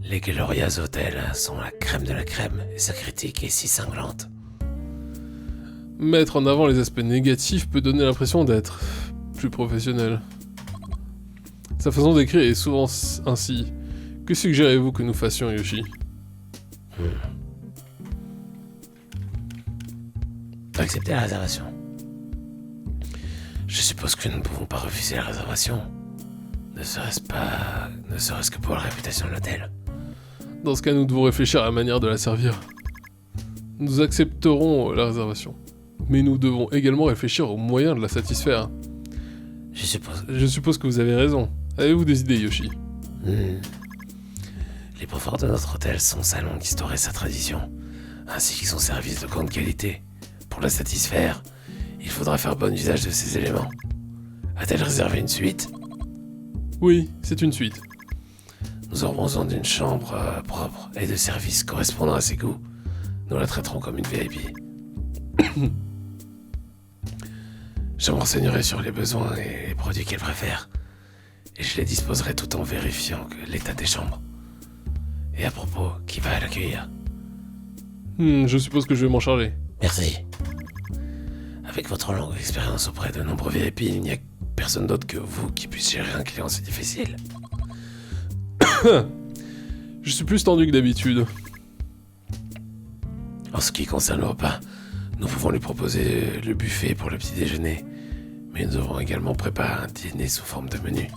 Les Glorias Hôtels sont la crème de la crème, et sa critique est si cinglante. Mettre en avant les aspects négatifs peut donner l'impression d'être plus professionnel. Sa façon d'écrire est souvent ainsi. Que suggérez-vous que nous fassions, Yoshi? Accepter la réservation. Je suppose que nous ne pouvons pas refuser la réservation. Ne serait-ce que pour la réputation de l'hôtel. Dans ce cas, nous devons réfléchir à la manière de la servir. Nous accepterons la réservation. Mais nous devons également réfléchir aux moyens de la satisfaire. Je suppose que vous avez raison. Avez-vous des idées, Yoshi? Les points forts de notre hôtel sont sa longue histoire et sa tradition, ainsi que son service de grande qualité. Pour la satisfaire, il faudra faire bon usage de ces éléments. A-t-elle réservé une suite? Oui, c'est une suite. Nous aurons besoin d'une chambre propre et de services correspondant à ses goûts. Nous la traiterons comme une VIP. Je me renseignerai sur les besoins et les produits qu'elle préfère. Et je les disposerai tout en vérifiant que l'état des chambres. Et à propos, qui va l'accueillir? Je suppose que je vais m'en charger. Merci. Avec votre longue expérience auprès de nombreux VIP, il n'y a personne d'autre que vous qui puisse gérer un client si difficile. Je suis plus tendu que d'habitude. En ce qui concerne le repas, nous pouvons lui proposer le buffet pour le petit déjeuner. Mais nous devons également préparer un dîner sous forme de menu.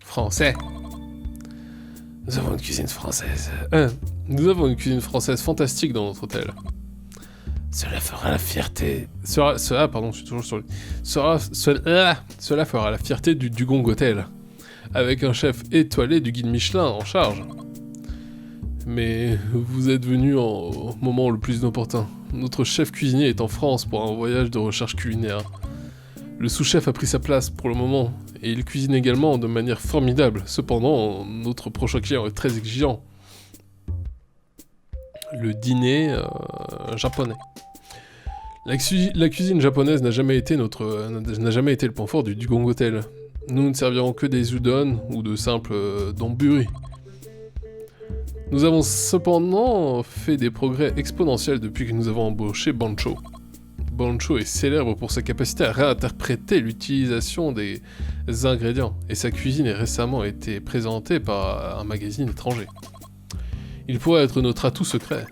Français. Nous avons une cuisine française. Nous avons une cuisine française fantastique dans notre hôtel. Cela fera la fierté. Cela fera la fierté du Dugong Hotel, avec un chef étoilé du guide Michelin en charge. Mais vous êtes venu au moment le plus opportun. Notre chef cuisinier est en France pour un voyage de recherche culinaire. Le sous-chef a pris sa place pour le moment, et il cuisine également de manière formidable. Cependant, notre prochain client est très exigeant. Le dîner japonais. La cuisine japonaise n'a jamais été le point fort du Dugong Hotel. Nous ne servirons que des udon ou de simples donburi. Nous avons cependant fait des progrès exponentiels depuis que nous avons embauché Bancho. Bancho est célèbre pour sa capacité à réinterpréter l'utilisation des ingrédients, et sa cuisine a récemment été présentée par un magazine étranger. Il pourrait être notre atout secret.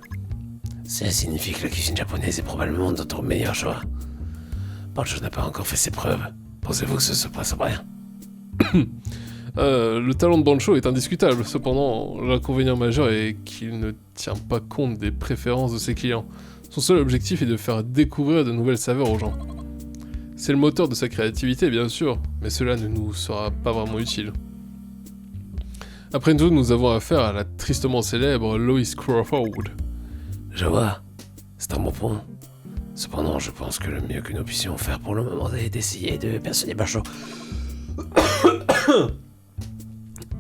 Cela signifie que la cuisine japonaise est probablement notre meilleur choix. Bancho n'a pas encore fait ses preuves. Pensez-vous que ce se passe bien? Le talent de Bancho est indiscutable, cependant, l'inconvénient majeur est qu'il ne tient pas compte des préférences de ses clients. Son seul objectif est de faire découvrir de nouvelles saveurs aux gens. C'est le moteur de sa créativité, bien sûr, mais cela ne nous sera pas vraiment utile. Après tout, nous avons affaire à la tristement célèbre Lois Crawford. Je vois, c'est un bon point. Cependant, je pense que le mieux que nous puissions faire pour le moment est d'essayer de persuader Bancho.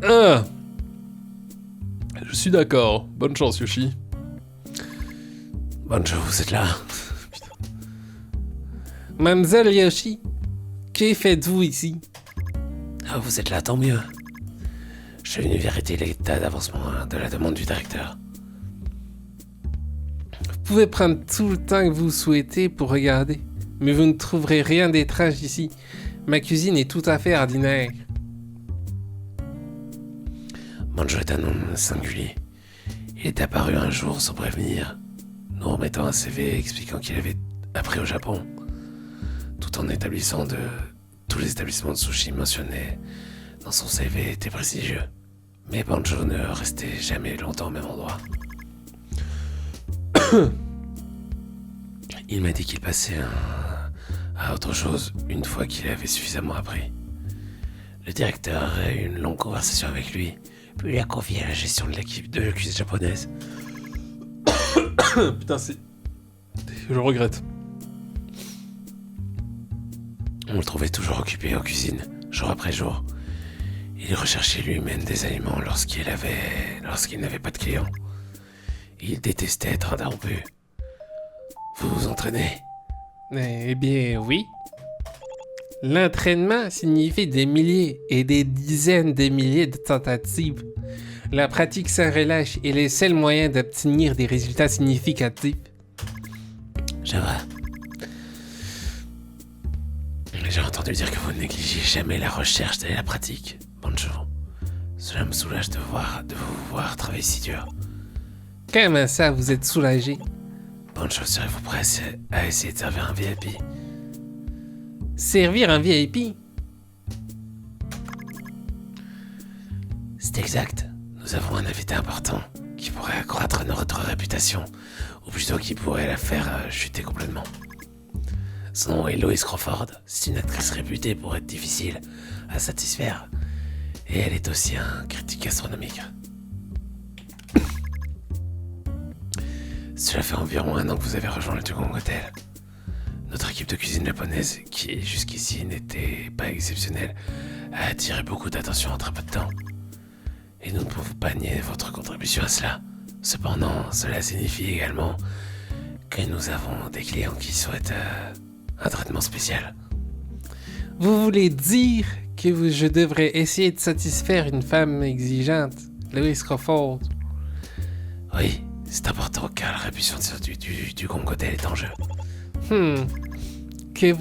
Je suis d'accord. Bonne chance, Yoshi. Bancho, vous êtes là? Mademoiselle Yoshi, que faites-vous ici? Ah, vous êtes là, tant mieux. Je suis venu vérifier l'état d'avancement de la demande du directeur. Vous pouvez prendre tout le temps que vous souhaitez pour regarder, mais vous ne trouverez rien d'étrange ici. Ma cuisine est tout à fait ordinaire. Bancho est un homme singulier. Il est apparu un jour sans prévenir, nous remettant un CV expliquant qu'il avait appris au Japon, tout en établissant de tous les établissements de sushi mentionnés dans son CV étaient prestigieux. Mais Bancho ne restait jamais longtemps au même endroit. Il m'a dit qu'il passait à autre chose une fois qu'il avait suffisamment appris. Le directeur a eu une longue conversation avec lui, puis il a confié la gestion de l'équipe de cuisine japonaise. Putain, c'est... Je regrette. On le trouvait toujours occupé en cuisine, jour après jour. Il recherchait lui-même des aliments lorsqu'il n'avait pas de clients. Il détestait être interrompu. Vous vous entraînez? Eh bien, oui. L'entraînement signifie des milliers et des dizaines de milliers de tentatives. La pratique sans relâche est le seul moyen d'obtenir des résultats significatifs. Je vois. J'ai entendu entendu dire que vous ne négligez jamais la recherche et la pratique. Bonjour. Cela me soulage de vous voir travailler si dur. Comment ça, vous êtes soulagé? Bonjour, serez-vous prêt à essayer de servir un VIP? Servir un VIP? C'est exact. Nous avons un invité important qui pourrait accroître notre réputation, ou plutôt qui pourrait la faire chuter complètement. Son nom est Lois Crawford. C'est une actrice réputée pour être difficile à satisfaire. Et elle est aussi un critique gastronomique. Cela fait environ 1 an que vous avez rejoint le Dugong Hotel. Notre équipe de cuisine japonaise, qui jusqu'ici n'était pas exceptionnelle, a attiré beaucoup d'attention en très peu de temps. Et nous ne pouvons pas nier votre contribution à cela. Cependant, cela signifie également que nous avons des clients qui souhaitent un traitement spécial. Vous voulez dire que je devrais essayer de satisfaire une femme exigeante, Lois Crawford? Oui, c'est important car la réputation du Dugong Hotel est en jeu. Que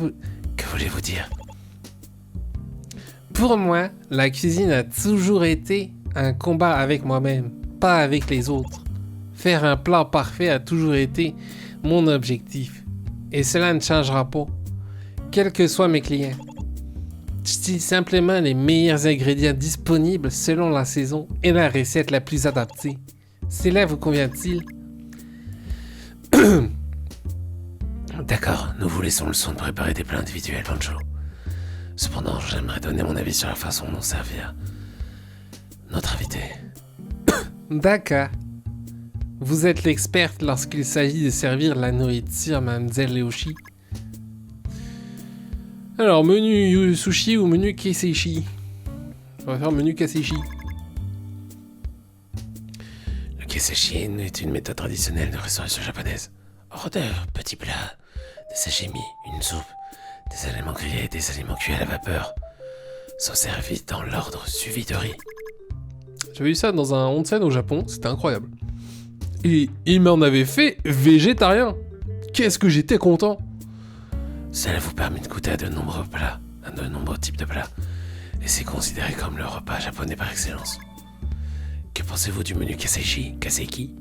voulez-vous dire? Pour moi, la cuisine a toujours été un combat avec moi-même, pas avec les autres. Faire un plat parfait a toujours été mon objectif. Et cela ne changera pas, quels que soient mes clients. J'utilise simplement les meilleurs ingrédients disponibles selon la saison et la recette la plus adaptée. Cela vous convient-il? D'accord, nous vous laissons le soin de préparer des plats individuels, Banjo. Cependant, j'aimerais donner mon avis sur la façon dont servir notre invité. D'accord. Vous êtes l'experte lorsqu'il s'agit de servir la nourriture, Mademoiselle Leoshi. Alors, menu sushi ou menu keseshi? On va faire menu keseshi. Le keseshi est une méthode traditionnelle de restauration japonaise. Hors d'œuvre, petits plats, des sashimi, une soupe, des aliments grillés, des aliments cuits à la vapeur sont servis dans l'ordre suivi de riz. J'avais vu ça dans un onsen au Japon, c'était incroyable. Et il m'en avait fait végétarien. Qu'est-ce que j'étais content. Cela vous permet de goûter à de nombreux plats, à de nombreux types de plats, et c'est considéré comme le repas japonais par excellence. Que pensez-vous du menu kaseki?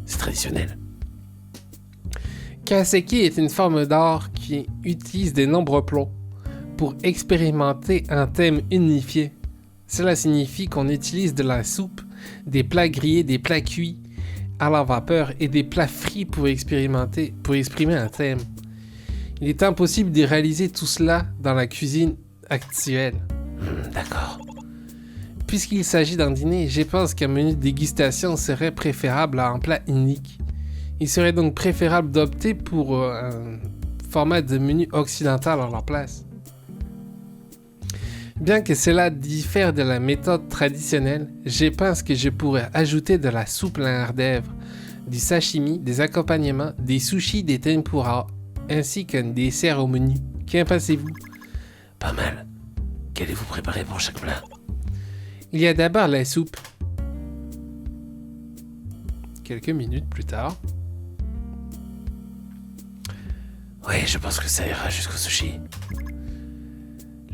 C'est traditionnel. Kaseki est une forme d'art qui utilise des nombreux plats pour expérimenter un thème unifié. Cela signifie qu'on utilise de la soupe, des plats grillés, des plats cuits à la vapeur et des plats frits pour exprimer un thème. Il est impossible de réaliser tout cela dans la cuisine actuelle. D'accord. Puisqu'il s'agit d'un dîner, je pense qu'un menu de dégustation serait préférable à un plat unique. Il serait donc préférable d'opter pour un format de menu occidental à la place. Bien que cela diffère de la méthode traditionnelle, je pense que je pourrais ajouter de la soupe hors d'œuvre, du sashimi, des accompagnements, des sushis, des tempura, ainsi qu'un dessert au menu. Qu'en pensez-vous? Pas mal. Qu'allez-vous préparer pour chaque plat? Il y a d'abord la soupe. Quelques minutes plus tard. Oui, je pense que ça ira jusqu'au sushi.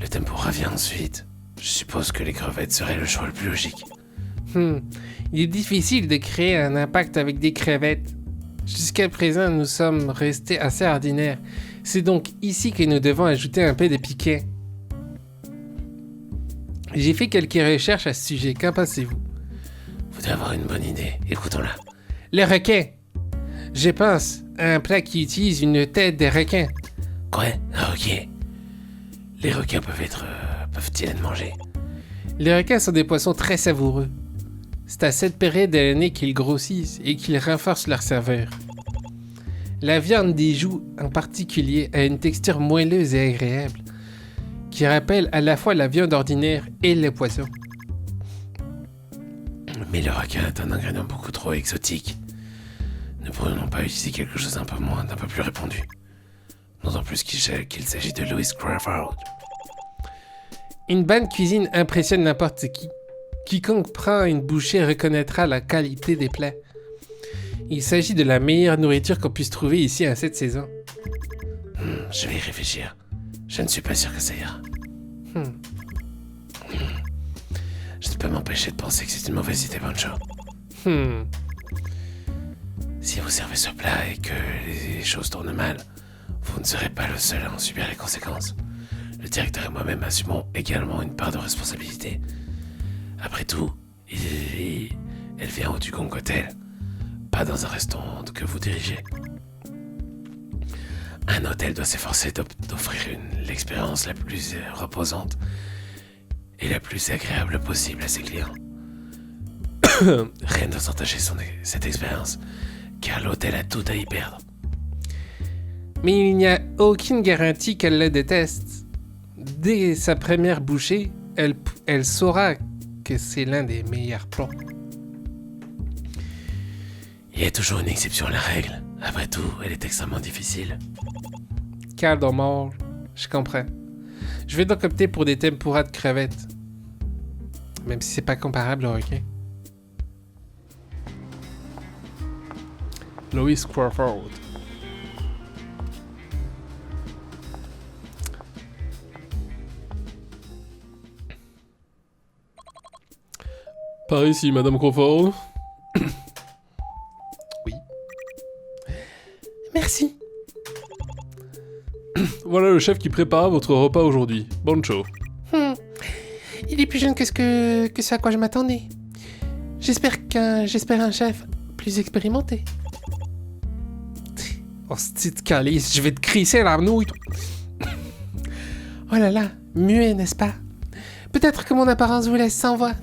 Le tempura vient ensuite. Je suppose que les crevettes seraient le choix le plus logique. Il est difficile de créer un impact avec des crevettes. Jusqu'à présent, nous sommes restés assez ordinaires. C'est donc ici que nous devons ajouter un peu de piquant. J'ai fait quelques recherches à ce sujet. Qu'en pensez-vous? Vous devez avoir une bonne idée. Écoutons-la. Le requin. Je pense à un plat qui utilise une tête de requin. Quoi? Ah, ok. Les requins peuvent-ils être mangés? Les requins sont des poissons très savoureux. C'est à cette période de l'année qu'ils grossissent et qu'ils renforcent leur saveur. La viande des joues, en particulier, a une texture moelleuse et agréable, qui rappelle à la fois la viande ordinaire et le poisson. Mais le requin est un ingrédient beaucoup trop exotique. Ne pourrions pas utiliser quelque chose d'un peu plus répandu? D'autant plus qu'il s'agit de Lois Crawford. Une bonne cuisine impressionne n'importe qui. Quiconque prend une bouchée reconnaîtra la qualité des plats. Il s'agit de la meilleure nourriture qu'on puisse trouver ici à cette saison. Je vais y réfléchir. Je ne suis pas sûr que ça ira. Je ne peux m'empêcher de penser que c'est une mauvaise idée, Bancho. Si vous servez ce plat et que les choses tournent mal, vous ne serez pas le seul à en subir les conséquences. Le directeur et moi-même assumons également une part de responsabilité. Après tout, elle vient au Dugong Hotel, pas dans un restaurant que vous dirigez. Un hôtel doit s'efforcer d'offrir l'expérience la plus reposante et la plus agréable possible à ses clients. Rien ne doit entacher cette expérience, car l'hôtel a tout à y perdre. Mais il n'y a aucune garantie qu'elle le déteste. Dès sa première bouchée, elle saura que c'est l'un des meilleurs plans. Il y a toujours une exception à la règle. Après tout, elle est extrêmement difficile. Calme mort, je comprends. Je vais donc opter pour des tempuras de crevettes. Même si c'est pas comparable au requin. Lois Crawford. Par ici, Madame Crawford. Oui. Merci. Voilà le chef qui prépare votre repas aujourd'hui. Bancho. Il est plus jeune que ce à quoi je m'attendais. J'espère un chef plus expérimenté. Oh, petite calice, je vais te crisser la nouille. Oh là là, muet, n'est-ce pas? Peut-être que mon apparence vous laisse sans voix.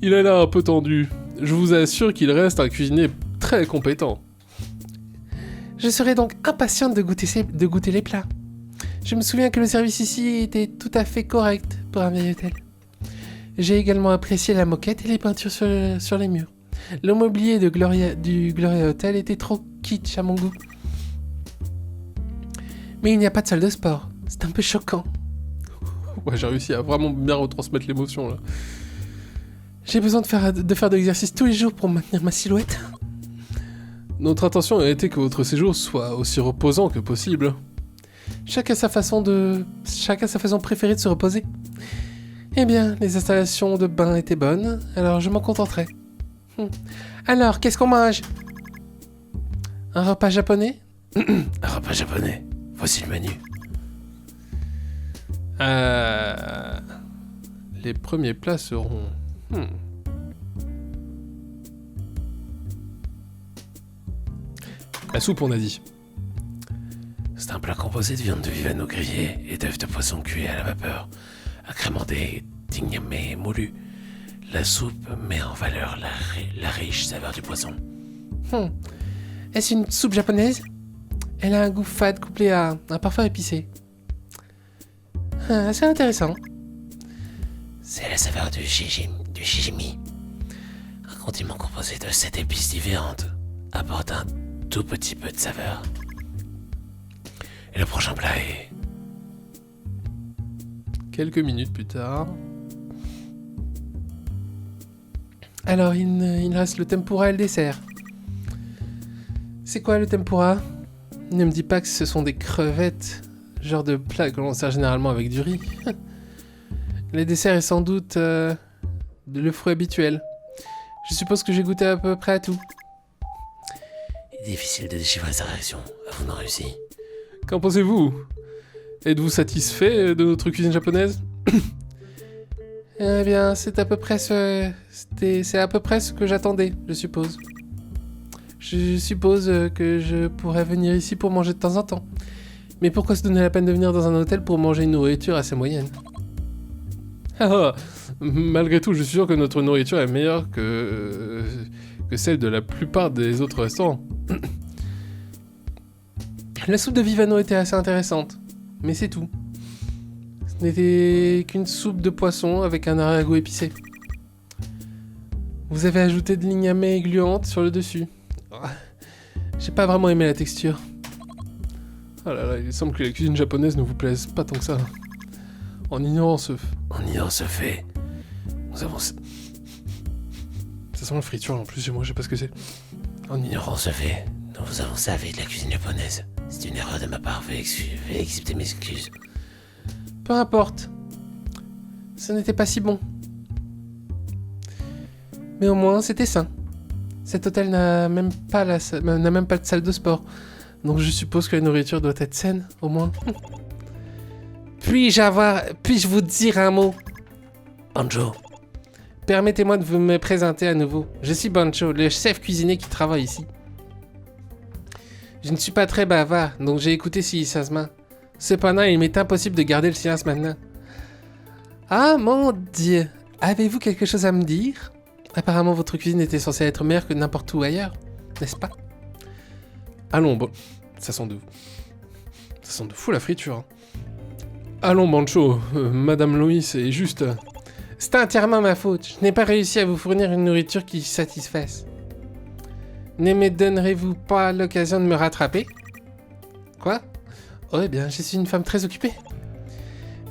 Il a l'air un peu tendu. Je vous assure qu'il reste un cuisinier très compétent. Je serais donc impatiente de goûter les plats. Je me souviens que le service ici était tout à fait correct pour un vieil hôtel. J'ai également apprécié la moquette et les peintures sur les murs. Le mobilier du Gloria Hotel était trop kitsch à mon goût. Mais il n'y a pas de salle de sport. C'est un peu choquant. Ouais, j'ai réussi à vraiment bien retransmettre l'émotion là. J'ai besoin de faire de l'exercice tous les jours pour maintenir ma silhouette. Notre intention a été que votre séjour soit aussi reposant que possible. Chacun sa façon préférée de se reposer. Eh bien, les installations de bain étaient bonnes, alors je m'en contenterai. Alors, qu'est-ce qu'on mange? Un repas japonais? Un repas japonais. Voici le menu. Les premiers plats seront... La soupe, on a dit. C'est un plat composé de viande de vivano grillée et d'œufs de poisson cuits à la vapeur, agrémenté d'igname moulu. La soupe met en valeur la riche saveur du poisson. Est-ce une soupe japonaise? Elle a un goût fade couplé à un parfum épicé. C'est intéressant. C'est la saveur du shijimi. Un condiment composé de 7 épices différentes apporte un tout petit peu de saveur. Et le prochain plat est... Quelques minutes plus tard... Alors, il reste le tempura et le dessert. C'est quoi le tempura? Ne me dis pas que ce sont des crevettes, genre de plat que l'on sert généralement avec du riz. Le dessert est sans doute le fruit habituel. Je suppose que j'ai goûté à peu près à tout. Il est difficile de déchiffrer sa réaction, vous n'en réussi. Qu'en pensez-vous? Êtes-vous satisfait de notre cuisine japonaise? Eh bien, c'est à peu près ce que j'attendais, je suppose. Je suppose que je pourrais venir ici pour manger de temps en temps. Mais pourquoi se donner la peine de venir dans un hôtel pour manger une nourriture assez moyenne? Malgré tout, je suis sûr que notre nourriture est meilleure que celle de la plupart des autres restaurants. La soupe de Vivano était assez intéressante, mais c'est tout. Ce n'était qu'une soupe de poisson avec un arrière-goût épicé. Vous avez ajouté de l'igname gluante sur le dessus. J'ai pas vraiment aimé la texture. Oh là là, il semble que la cuisine japonaise ne vous plaise pas tant que ça. En ignorant ce fait, nous avons... Ça sent la friture en plus chez moi, je sais pas ce que c'est. En ignorant ce fait, nous vous avons servi de la cuisine japonaise. C'est une erreur de ma part, veuillez accepter mes excuses. Peu importe. Ce n'était pas si bon. Mais au moins, c'était sain. Cet hôtel n'a même pas de salle de sport. Donc je suppose que la nourriture doit être saine, au moins. Puis-je vous dire un mot? Banjo. Permettez-moi de vous me présenter à nouveau. Je suis Bancho, le chef cuisinier qui travaille ici. Je ne suis pas très bavard, donc j'ai écouté silencieusement. Cependant, il m'est impossible de garder le silence maintenant. Ah mon Dieu, avez-vous quelque chose à me dire? Apparemment, votre cuisine était censée être meilleure que n'importe où ailleurs, n'est-ce pas? Allons, bon... Ça sent de fou la friture. Hein. Allons, Bancho, Madame Loïs est juste... C'est entièrement ma faute. Je n'ai pas réussi à vous fournir une nourriture qui satisfasse. Ne me donnerez-vous pas l'occasion de me rattraper? Quoi? Oh, eh bien, je suis une femme très occupée.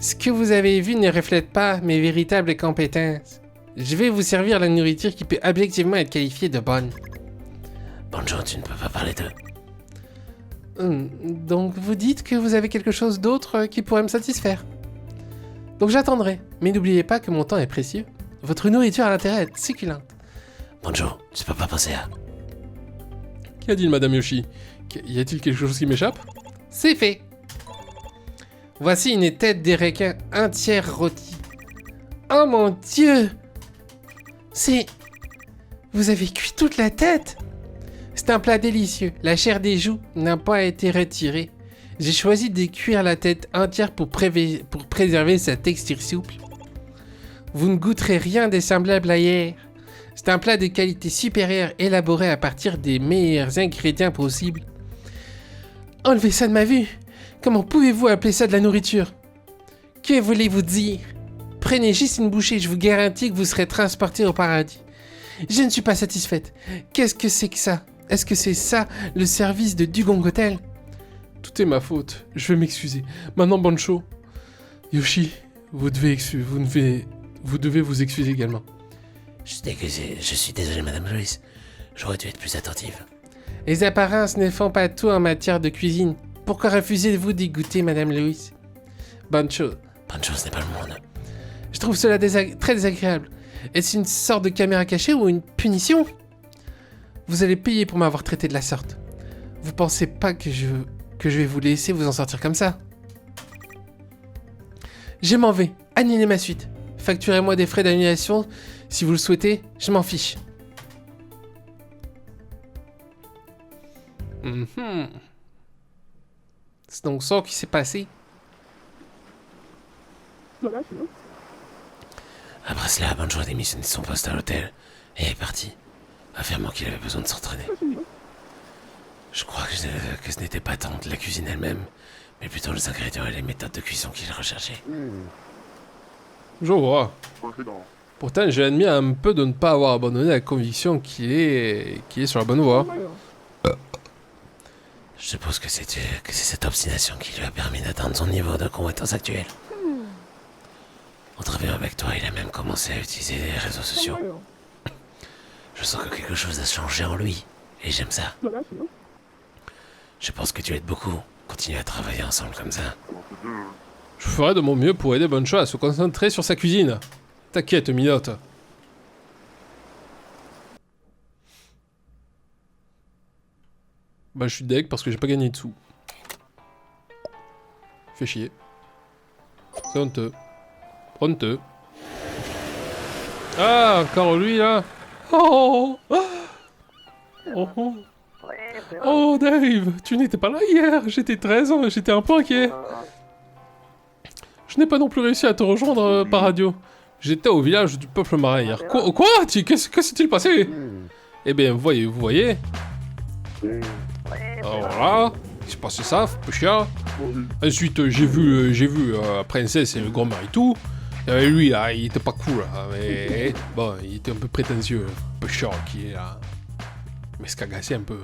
Ce que vous avez vu ne reflète pas mes véritables compétences. Je vais vous servir la nourriture qui peut objectivement être qualifiée de bonne. Banjo, tu ne peux pas parler de... Donc vous dites que vous avez quelque chose d'autre qui pourrait me satisfaire. Donc j'attendrai, mais n'oubliez pas que mon temps est précieux. Votre nourriture a l'intérêt à être succulente. Banjo, tu peux pas penser à... Qu'a dit Madame Yoshi? Y a-t-il quelque chose qui m'échappe? C'est fait. Voici une tête des requins entière rôtie. Oh mon Dieu! C'est... Vous avez cuit toute la tête? C'est un plat délicieux. La chair des joues n'a pas été retirée. J'ai choisi de cuire la tête entière pour préserver sa texture souple. Vous ne goûterez rien de semblable à hier. C'est un plat de qualité supérieure élaboré à partir des meilleurs ingrédients possibles. Enlevez ça de ma vue. Comment pouvez-vous appeler ça de la nourriture? Que voulez-vous dire? Prenez juste une bouchée, je vous garantis que vous serez transporté au paradis. Je ne suis pas satisfaite. Qu'est-ce que c'est que ça? Est-ce que c'est ça, le service de Dugong Hotel? Tout est ma faute. Je vais m'excuser. Maintenant, Bancho. Yoshi, vous devez vous excuser également. Je suis désolé, Madame Loïs. J'aurais dû être plus attentive. Les apparences ne font pas tout en matière de cuisine. Pourquoi refusez-vous d'y goûter, Madame Loïs? Bancho, ce n'est pas le monde. Je trouve cela très désagréable. Est-ce une sorte de caméra cachée ou une punition? Vous allez payer pour m'avoir traité de la sorte. Vous pensez pas que je vais vous laisser vous en sortir comme ça? Je m'en vais. Annulez ma suite. Facturez-moi des frais d'annulation. Si vous le souhaitez, je m'en fiche. C'est donc ça qui s'est passé. Après cela, Banjo a démissionné de son poste à l'hôtel et est parti, affirmant qu'il avait besoin de s'entraîner. Je crois que ce n'était pas tant de la cuisine elle-même, mais plutôt les ingrédients et les méthodes de cuisson qu'il recherchait. Je vois. Pourtant, j'ai admis un peu de ne pas avoir abandonné la conviction qu'il est sur la bonne voie. Je suppose que c'est cette obstination qui lui a permis d'atteindre son niveau de compétence actuel. En travaillant avec toi, il a même commencé à utiliser les réseaux sociaux. Je sens que quelque chose a changé en lui, et j'aime ça. Je pense que tu aides beaucoup. Continuez à travailler ensemble comme ça. Je ferai de mon mieux pour aider Bancho à se concentrer sur sa cuisine. T'inquiète, Minote. Bah, je suis deg parce que j'ai pas gagné de sous. Fait chier. C'est honteux. Honteux. Ah, encore lui là. Oh, oh, oh. Oh Dave, tu n'étais pas là hier. J'étais 13 ans et j'étais un peu inquiet. Je n'ai pas non plus réussi à te rejoindre par radio. J'étais au village du peuple marin hier. Quoi? Qu'est-ce que s'est-il passé? Eh bien, vous voyez. Alors voilà, il s'est passé ça, peu chiant. Ensuite, j'ai vu Princesse et le grand Maritou. Et lui, là, il était pas cool, là, mais bon, il était un peu prétentieux, un peu chiant, qui est là. Mais se cagasser un peu.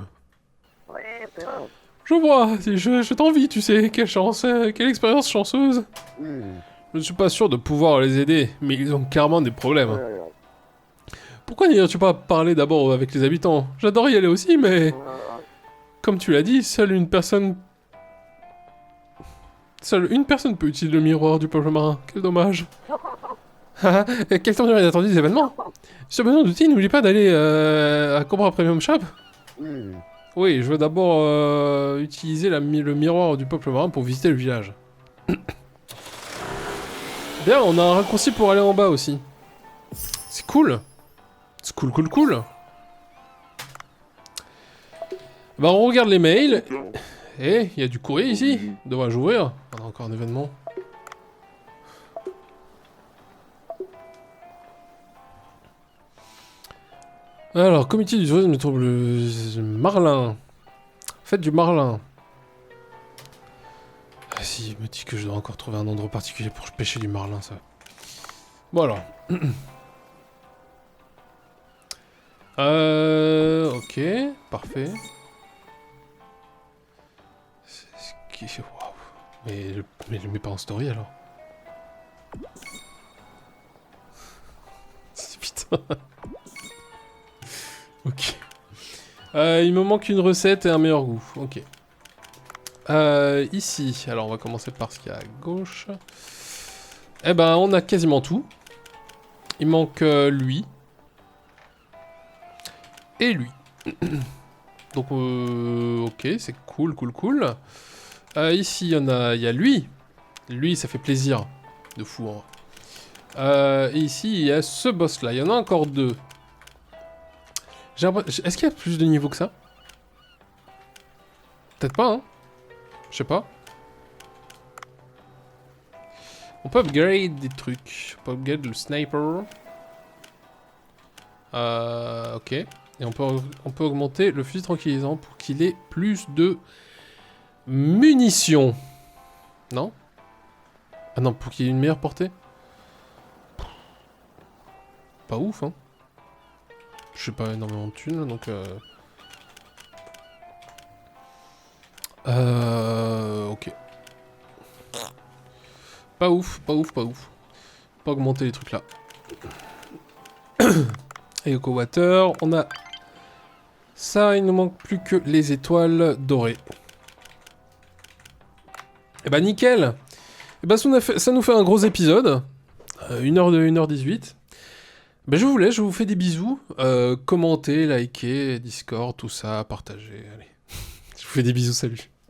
Je vois, je t'envie, tu sais, quelle chance, quelle expérience chanceuse. Je ne suis pas sûr de pouvoir les aider, mais ils ont clairement des problèmes. Pourquoi n'irais-tu pas parler d'abord avec les habitants? J'adore y aller aussi, mais... Comme tu l'as dit, seule une personne Seule une personne peut utiliser le miroir du peuple marin. Quel dommage. Quelle temps durée attendu des événements? Si tu as besoin d'outils, n'oublie pas d'aller à Cobra Premium Shop. Oui, je veux d'abord utiliser le miroir du peuple marin pour visiter le village. Bien, on a un raccourci pour aller en bas aussi. C'est cool. C'est cool, cool, cool. Bah, on regarde les mails. Et il y a du courrier ici. Devrais-je ouvrir? On a encore un événement. Alors, comité du tourisme de trouble Marlin. Faites du Marlin. Ah si, il me dit que je dois encore trouver un endroit particulier pour pêcher du Marlin, ça. Bon alors. Ok, parfait. Waouh. Mais je le mets pas en story alors. Putain. Ok. Il me manque une recette et un meilleur goût. Ok. Ici, alors on va commencer par ce qu'il y a à gauche. Eh ben, on a quasiment tout. Il manque lui. Et lui. Donc, ok, c'est cool, cool, cool. Ici, il y a lui. Lui, ça fait plaisir. De fou, hein. Et ici, il y a ce boss-là. Il y en a encore deux. Est-ce qu'il y a plus de niveaux que ça? Peut-être pas, hein? Je sais pas. On peut upgrade des trucs. On peut upgrade le sniper. Ok. Et on peut augmenter le fusil tranquillisant pour qu'il ait plus de munitions. Non? Ah non, pour qu'il ait une meilleure portée? Pas ouf, hein? Je sais pas énormément de thunes, donc... Ok. Pas ouf, pas ouf, pas ouf. Pas augmenter les trucs là. Et Eco Water, on a... Ça, il ne manque plus que les étoiles dorées. Et bah nickel. Et bah ça nous fait un gros épisode. 1h18. Ben je vous laisse, je vous fais des bisous. Commentez, likez, Discord, tout ça, partagez. Allez. Je vous fais des bisous, salut.